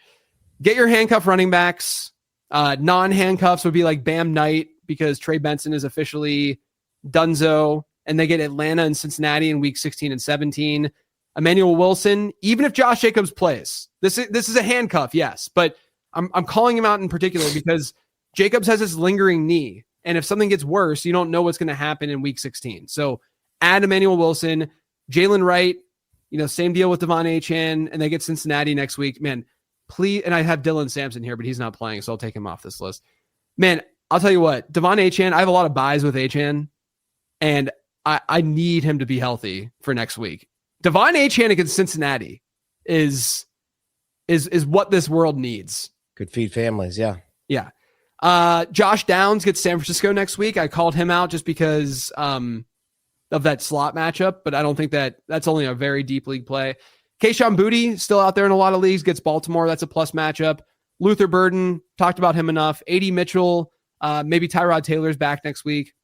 Get your handcuff running backs. Non-handcuffs would be like Bam Knight because Trey Benson is officially donezo, and they get Atlanta and Cincinnati in week 16 and 17. Emmanuel Wilson, even if Josh Jacobs plays, this is a handcuff, yes, but I'm calling him out in particular because Jacobs has this lingering knee, and if something gets worse, you don't know what's going to happen in week 16. So add Emmanuel Wilson. Jalen Wright, same deal with Devon Achane, and they get Cincinnati next week. Man, please, and I have Dylan Sampson here, but he's not playing, so I'll take him off this list. Man, I'll tell you what, Devon Achane, I have a lot of buys with Achane, and I need him to be healthy for next week. Devon Achane against Cincinnati is what this world needs.
Could feed families, yeah.
Yeah. Josh Downs gets San Francisco next week. I called him out just because of that slot matchup, but I don't think that's only a very deep league play. Keyshawn Booty still out there in a lot of leagues, gets Baltimore. That's a plus matchup. Luther Burden, talked about him enough. A.D. Mitchell, maybe Tyrod Taylor's back next week.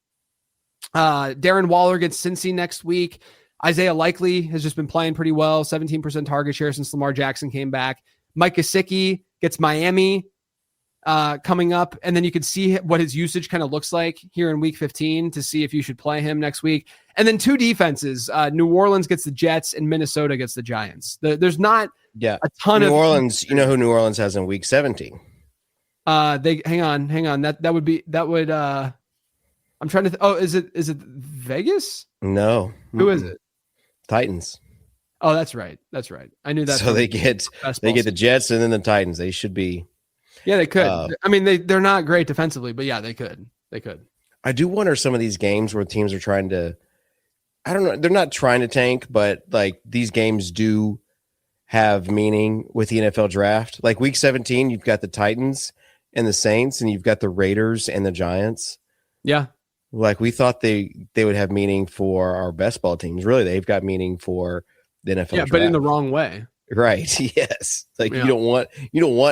Darren Waller gets Cincy next week. Isaiah Likely has just been playing pretty well, 17% target share since Lamar Jackson came back. Mike Gesicki gets Miami coming up, and then you can see what his usage kind of looks like here in week 15 to see if you should play him next week. And then two defenses, New Orleans gets the Jets and Minnesota gets the Giants. There's not a ton of
New Orleans. You know who New Orleans has in week 17?
They hang on. That would I'm trying to is it Vegas?
No.
Who is it?
Titans.
Oh, that's right. I knew that.
So they get the Jets and then the Titans. They should be.
Yeah, they could. I mean, they're not great defensively, but yeah, they could.
I do wonder some of these games where teams are trying to, I don't know, they're not trying to tank, but like these games do have meaning with the NFL draft. Like week 17, you've got the Titans and the Saints, and you've got the Raiders and the Giants.
Yeah.
Like we thought they would have meaning for our best ball teams. Really, they've got meaning for the NFL draft.
But in the wrong way.
Right. Yes. Like you don't want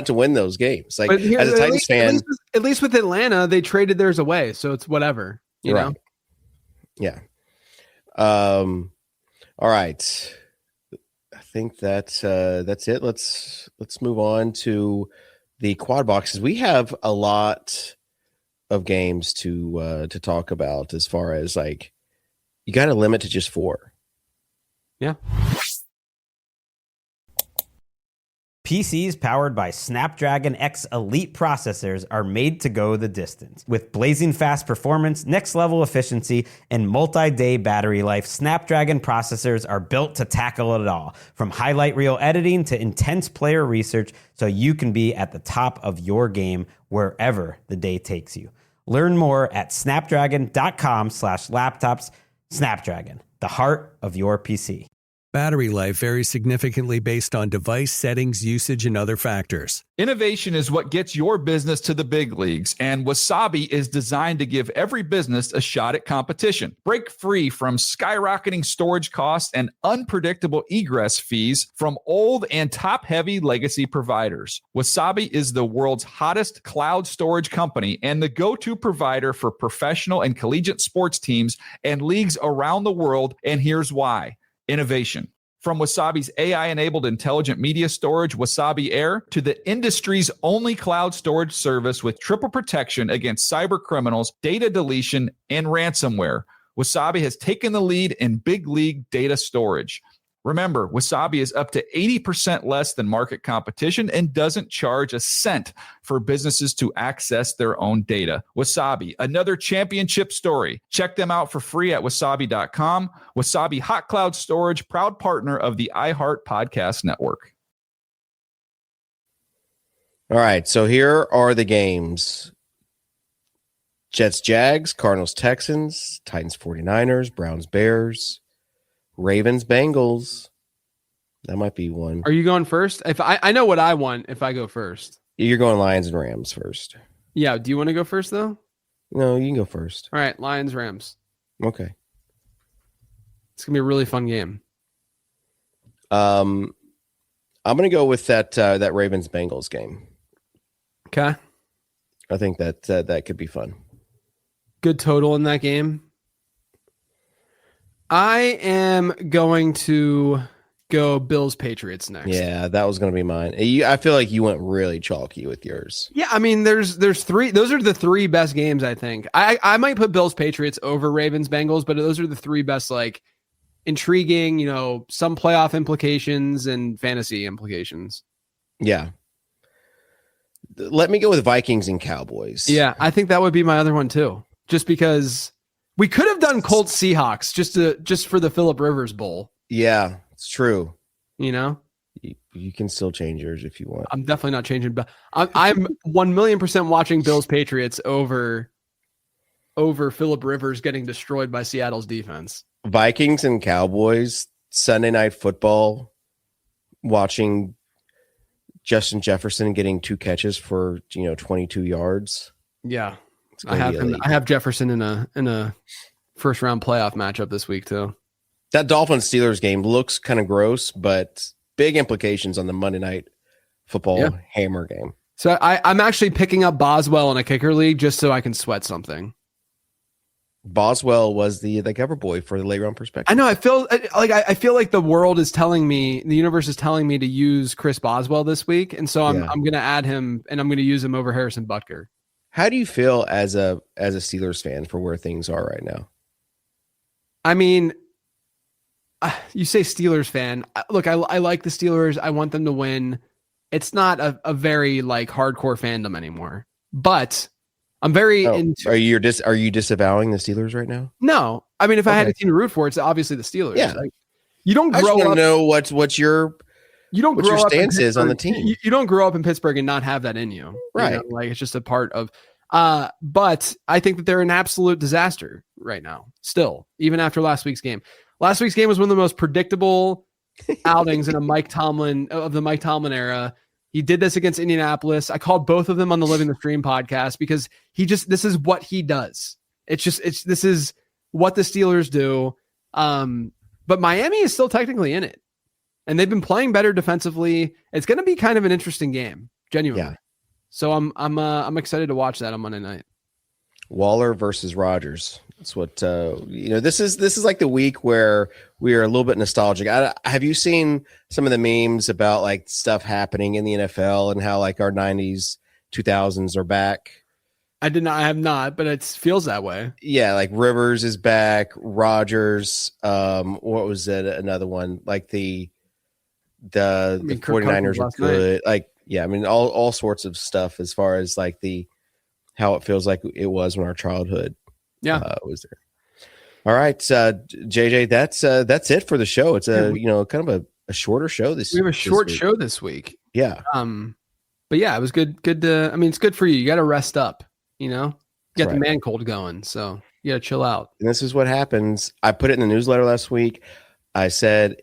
to win those games. Like
here,
as a Titans fan,
at least with Atlanta, they traded theirs away, so it's whatever. You know.
Yeah. All right. I think that's it. Let's move on to the quad boxes. We have a lot of games to talk about as far as like you got to limit to just 4.
Yeah.
PCs powered by Snapdragon X Elite processors are made to go the distance. With blazing fast performance, next-level efficiency, and multi-day battery life, Snapdragon processors are built to tackle it all, from highlight reel editing to intense player research, so you can be at the top of your game wherever the day takes you. Learn more at snapdragon.com/laptops. Snapdragon, the heart of your PC.
Battery life varies significantly based on device settings, usage, and other factors.
Innovation is what gets your business to the big leagues, and Wasabi is designed to give every business a shot at competition. Break free from skyrocketing storage costs and unpredictable egress fees from old and top-heavy legacy providers. Wasabi is the world's hottest cloud storage company and the go-to provider for professional and collegiate sports teams and leagues around the world, and here's why. Innovation. From Wasabi's AI-enabled intelligent media storage, Wasabi Air, to the industry's only cloud storage service with triple protection against cyber criminals, data deletion, and ransomware. Wasabi has taken the lead in big league data storage. Remember, Wasabi is up to 80% less than market competition and doesn't charge a cent for businesses to access their own data. Wasabi, another championship story. Check them out for free at wasabi.com. Wasabi Hot Cloud Storage, proud partner of the iHeart Podcast Network.
All right, so here are the games. Jets, Jags, Cardinals, Texans, Titans, 49ers, Browns, Bears, Ravens, Bengals. That might be one.
Are you going first? If I know what I want if I go first.
You're going Lions and Rams first.
Yeah. Do you want to go first though?
No, you can go first.
All right. Lions, Rams.
Okay.
It's gonna be a really fun game.
I'm gonna go with that Ravens Bengals game.
Okay.
I think that could be fun.
Good total in that game. I am going to go Bills Patriots next.
Yeah, that was going to be mine. I feel like you went really chalky with yours.
Yeah, I mean, there's 3. Those are the 3 best games, I think. I might put Bills Patriots over Ravens Bengals, but those are the 3 best, like, intriguing, some playoff implications and fantasy implications.
Yeah. Let me go with Vikings and Cowboys.
Yeah, I think that would be my other one too. Just because we could have done Colts Seahawks just for the Phillip Rivers Bowl.
Yeah, it's true.
You
can still change yours if you want.
I'm definitely not changing. But I'm 1,000,000% watching Bills Patriots over Phillip Rivers getting destroyed by Seattle's defense.
Vikings and Cowboys, Sunday Night Football, watching Justin Jefferson getting 2 catches for 22 yards.
Yeah. I have Jefferson in a first round playoff matchup this week too.
That Dolphins Steelers game looks kind of gross, but big implications on the Monday Night Football hammer game.
So I'm actually picking up Boswell in a kicker league just so I can sweat something.
Boswell was the cover boy for the late round perspective.
I know. I feel like the world is telling me, the universe is telling me to use Chris Boswell this week, and so I'm going to add him, and I'm going to use him over Harrison Butker.
How do you feel as a Steelers fan for where things are right now?
I mean, you say Steelers fan. Look, I like the Steelers. I want them to win. It's not a very like hardcore fandom anymore, but I'm very into.
Are you disavowing the Steelers right now?
No, I mean, if I had a team to root for, it's obviously the Steelers.
Yeah,
like, you don't
I
grow
just
up.
Want to know what's your stance is on the team.
You don't grow up in Pittsburgh and not have that in you,
right?
You know? Like it's just a part of. But I think that they're an absolute disaster right now. Still, even after last week's game. Last week's game was one of the most predictable outings in the Mike Tomlin era. He did this against Indianapolis. I called both of them on the Living the Stream podcast because this is what he does. This is what the Steelers do. But Miami is still technically in it, and they've been playing better defensively. It's going to be kind of an interesting game, genuinely. Yeah. So I'm excited to watch that on Monday night.
Waller versus Rodgers. That's what This is like the week where we are a little bit nostalgic. Have you seen some of the memes about like stuff happening in the NFL and how like our 90s, 2000s are back?
I have not, but it feels that way.
Yeah, like Rivers is back. Rodgers. What was it? Another one like the 49ers are good. Like yeah, I mean all sorts of stuff as far as like how it feels like it was when our childhood was there. All right, JJ, that's it for the show. It's kind of a shorter show this week.
We have a short show this week.
Yeah.
But yeah, it was good to it's good for you. You got to rest up, you know? You got the man cold going, so you got to chill out.
And this is what happens. I put it in the newsletter last week. I said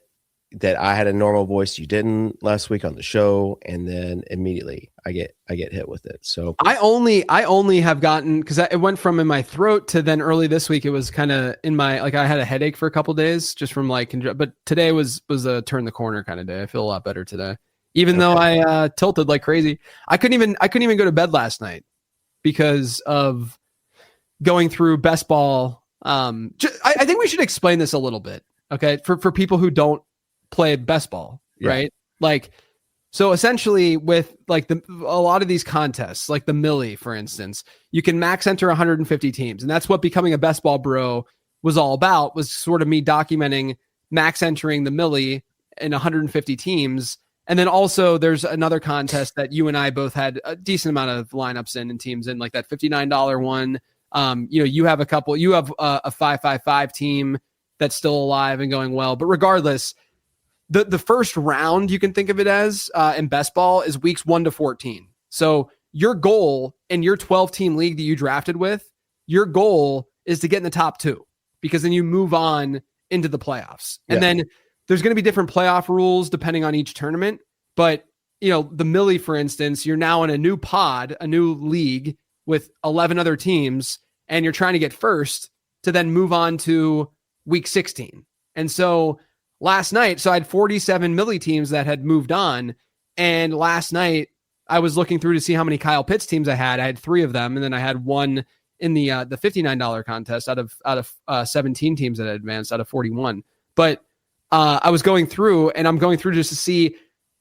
that I had a normal voice. You didn't last week on the show, and then immediately I get hit with it. So
I only have gotten, because it went from in my throat to then early this week it was kind of in my, like I had a headache for a couple days just from like, but today was a turn the corner kind of day. I feel a lot better today, even though I tilted like crazy. I couldn't even go to bed last night because of going through best ball. I think we should explain this a little bit, okay, for people who don't play best ball, right? Like, so essentially with like a lot of these contests, like the Millie, for instance, you can max enter 150 teams. And that's what becoming a best ball bro was all about, was sort of me documenting max entering the Millie in 150 teams. And then also there's another contest that you and I both had a decent amount of lineups in and teams in, like that $59 one. You have a 555 team that's still alive and going well, but regardless, the first round, you can think of it as in best ball, is weeks 1 to 14. So your goal in your 12-team league that you drafted with, your goal is to get in the top 2, because then you move on into the playoffs. And then there's going to be different playoff rules depending on each tournament. But, the Millie, for instance, you're now in a new pod, a new league with 11 other teams, and you're trying to get first to then move on to week 16. And so last night, so I had 47 Millie teams that had moved on. And last night I was looking through to see how many Kyle Pitts teams I had. I had 3 of them. And then I had one in the $59 contest out of 17 teams that had advanced out of 41. But I was going through, and I'm going through just to see,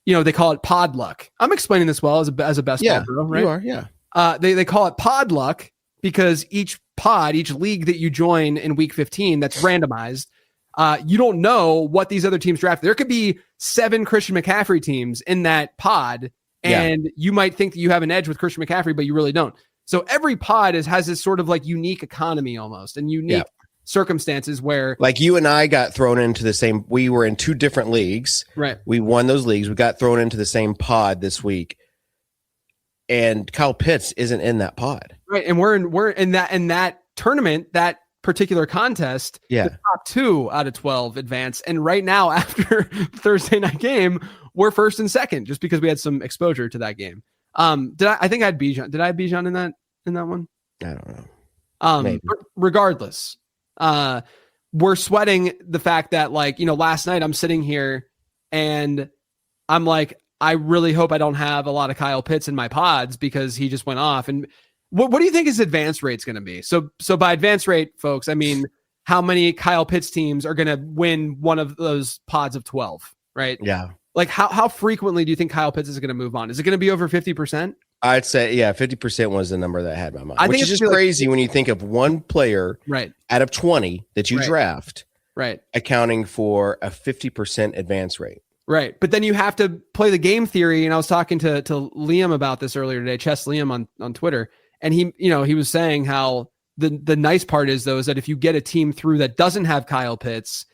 they call it pod luck. I'm explaining this well as a best ball bro, right?
You are, yeah.
They call it pod luck because each league that you join in week 15, that's randomized. You don't know what these other teams draft. There could be 7 Christian McCaffrey teams in that pod, and you might think that you have an edge with Christian McCaffrey, but you really don't. So every pod has this sort of like unique economy almost, and unique circumstances where,
like, you and I got thrown into the same. We were in 2 different leagues.
Right.
We won those leagues. We got thrown into the same pod this week, and Kyle Pitts isn't in that pod.
Right, and we're in that tournament, that particular contest, the top 2 out of 12 advance, and right now after Thursday night game we're first and second just because we had some exposure to that game. I think I had Bijan. Did I have Bijan in that one?
I don't know.
Regardless, we're sweating the fact that, like, last night I'm sitting here and I'm like, I really hope I don't have a lot of Kyle Pitts in my pods because he just went off. And what do you think his advance rate's going to be? So by advance rate, folks, I mean, how many Kyle Pitts teams are going to win one of those pods of 12, right?
Yeah.
Like how frequently do you think Kyle Pitts is going to move on? Is it going to be over 50%?
I'd say, 50% was the number that I had in my mind,
I
which
think
is
it's
just
like,
crazy when you think of one player
right,
out of 20 that you
Right.
draft
right,
accounting for a 50% advance rate.
right. But then you have to play the game theory. And I was talking to Liam about this earlier today, Chess Liam on Twitter. And he was saying how the nice part is though, is that if you get a team through that doesn't have Kyle Pitts,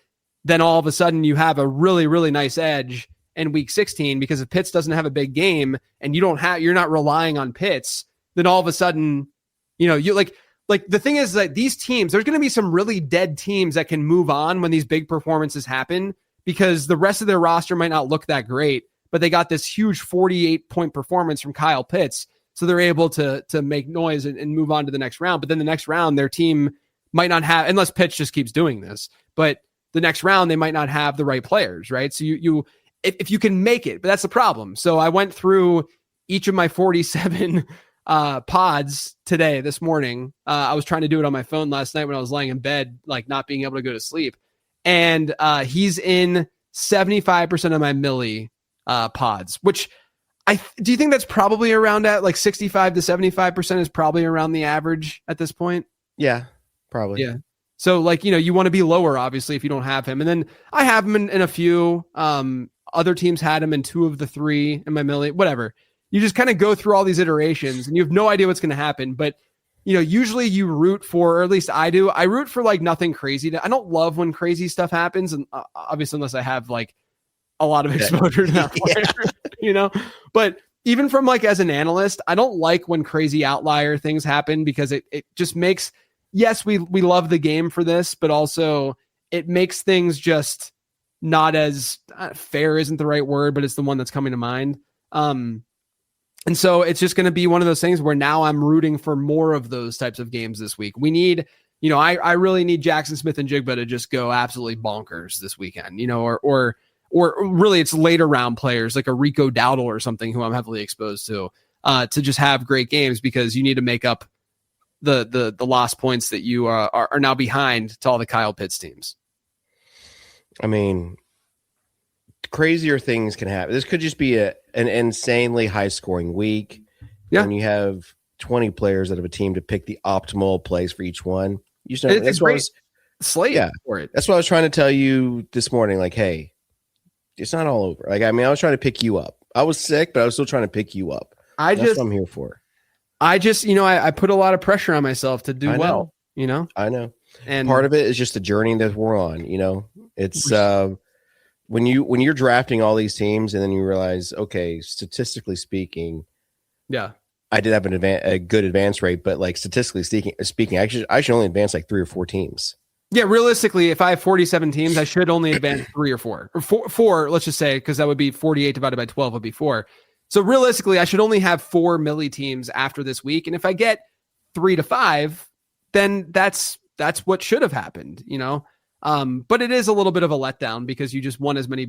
then all of a sudden you have a really, really nice edge in week 16, because if Pitts doesn't have a big game and you're not relying on Pitts, then all of a sudden, you like the thing is that these teams, there's going to be some really dead teams that can move on when these big performances happen, because the rest of their roster might not look that great, but they got this huge 48-point performance from Kyle Pitts. So they're able to make noise and move on to the next round. But then the next round, their team might not have, unless Pitts just keeps doing this, but the next round, they might not have the right players, right? So if you can make it, but that's the problem. So I went through each of my 47 pods this morning. I was trying to do it on my phone last night when I was laying in bed, like not being able to go to sleep. And he's in 75% of my Millie pods, which do you think that's probably around at like 65 to 75% is probably around the average at this point?
Yeah, probably.
Yeah. So like, you want to be lower, obviously, if you don't have him. And then I have him in a few. Other teams had him in 2 of the 3 in my Millie, whatever. You just kind of go through all these iterations and you have no idea what's going to happen. But, usually you root for, or at least I do. I root for like nothing crazy. I don't love when crazy stuff happens. And obviously, unless I have like a lot of exposure to that player, but even from like as an analyst, I don't like when crazy outlier things happen, because it just makes, yes, we love the game for this, but also it makes things just not as fair isn't the right word, but it's the one that's coming to mind. And so it's just going to be one of those things where now I'm rooting for more of those types of games this week. We need, I really need Jackson Smith and Jigba to just go absolutely bonkers this weekend, or really it's later round players like a Rico Dowdle or something who I'm heavily exposed to just have great games, because you need to make up the lost points that you are now behind to all the Kyle Pitts teams.
I mean, crazier things can happen. This could just be an insanely high scoring week.
Yeah.
When you have 20 players out of a team to pick the optimal plays for each one. You just know,
It's a great slate for it.
That's what I was trying to tell you this morning. Like, hey, it's not all over. Like, I mean, I was trying to pick you up. I was sick, but I was still trying to pick you up. That's what I'm here for.
I just, I put a lot of pressure on myself to do well,
I know.
And
part of it is just the journey that we're on. It's when you're drafting all these teams and then you realize, okay, statistically speaking,
yeah,
I did have a good advance rate, but like statistically speaking, I should only advance like 3 or 4 teams.
Yeah, realistically, if I have 47 teams, I should only advance 3 or 4. Or four, let's just say, because that would be 48 divided by 12 would be 4. So realistically, I should only have 4 Millie teams after this week. And if I get 3 to 5, then that's what should have happened, But it is a little bit of a letdown, because you just want as many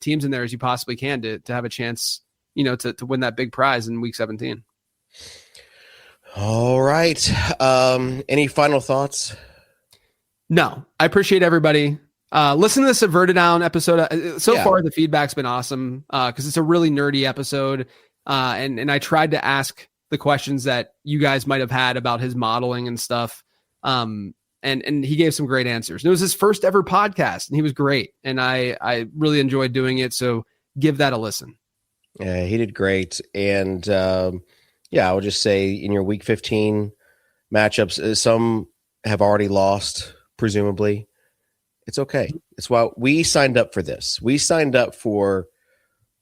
teams in there as you possibly can to have a chance, to win that big prize in week 17.
All right. Any final thoughts?
No, I appreciate everybody. Listen to this Averted Down episode. So far, the feedback's been awesome, because it's a really nerdy episode. And I tried to ask the questions that you guys might have had about his modeling and stuff. And he gave some great answers. And it was his first ever podcast, and he was great. And I really enjoyed doing it. So give that a listen.
Yeah, he did great. And I would just say in your week 15 matchups, some have already lost, presumably. It's okay. It's why we signed up for this. We signed up for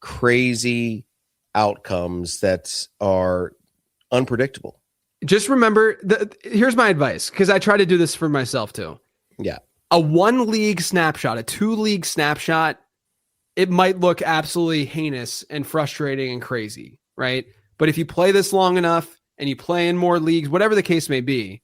crazy outcomes that are unpredictable.
Just remember, here's my advice, because I try to do this for myself too.
Yeah.
A 1 league snapshot, a 2 league snapshot, it might look absolutely heinous and frustrating and crazy, right? But if you play this long enough and you play in more leagues, whatever the case may be,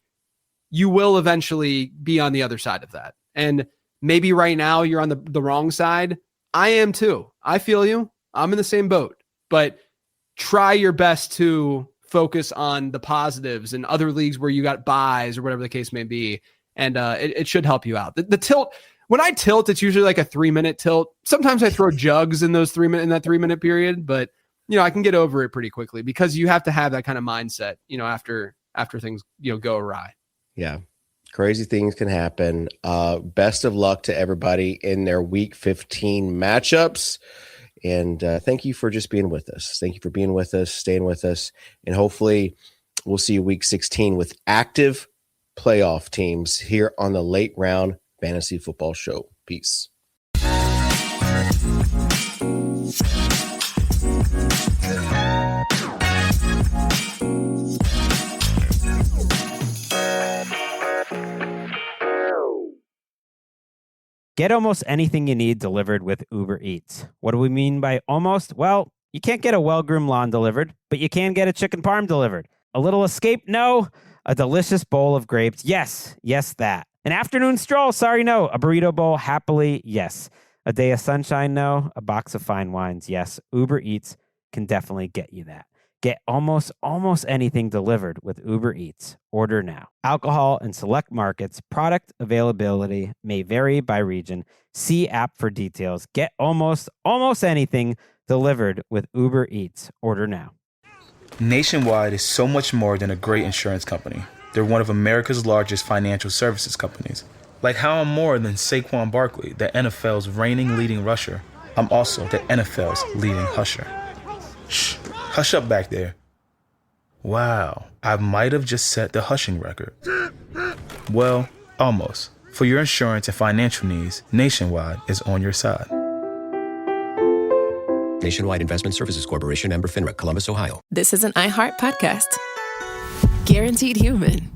you will eventually be on the other side of that. And maybe right now you're on the wrong side, I am too. I feel you. I'm in the same boat, but try your best to focus on the positives and other leagues where you got buys or whatever the case may be. And it should help you out. The tilt, when I tilt, it's usually like a 3-minute tilt. Sometimes I throw jugs in those 3 minute period, but I can get over it pretty quickly because you have to have that kind of mindset, after things, go awry.
Yeah. Crazy things can happen. Best of luck to everybody in their week 15 matchups. And thank you for just being with us. Thank you for being with us, staying with us. And hopefully we'll see you week 16 with active playoff teams here on the Late Round Fantasy Football Show. Peace.
Get almost anything you need delivered with Uber Eats. What do we mean by almost? Well, you can't get a well-groomed lawn delivered, but you can get a chicken parm delivered. A little escape? No. A delicious bowl of grapes? Yes, that. An afternoon stroll? Sorry, no. A burrito bowl? Happily, yes. A day of sunshine? No. A box of fine wines? Yes. Uber Eats can definitely get you that. Get almost anything delivered with Uber Eats. Order now. Alcohol in select markets. Product availability may vary by region. See app for details. Get almost anything delivered with Uber Eats. Order now.
Nationwide is so much more than a great insurance company. They're one of America's largest financial services companies. Like how I'm more than Saquon Barkley, the NFL's reigning leading rusher. I'm also the NFL's leading husher. Shh. Hush up back there. Wow, I might have just set the hushing record. Well, almost. For your insurance and financial needs, Nationwide is on your side.
Nationwide Investment Services Corporation, member FINRA, Columbus, Ohio.
This is an iHeart podcast. Guaranteed Human.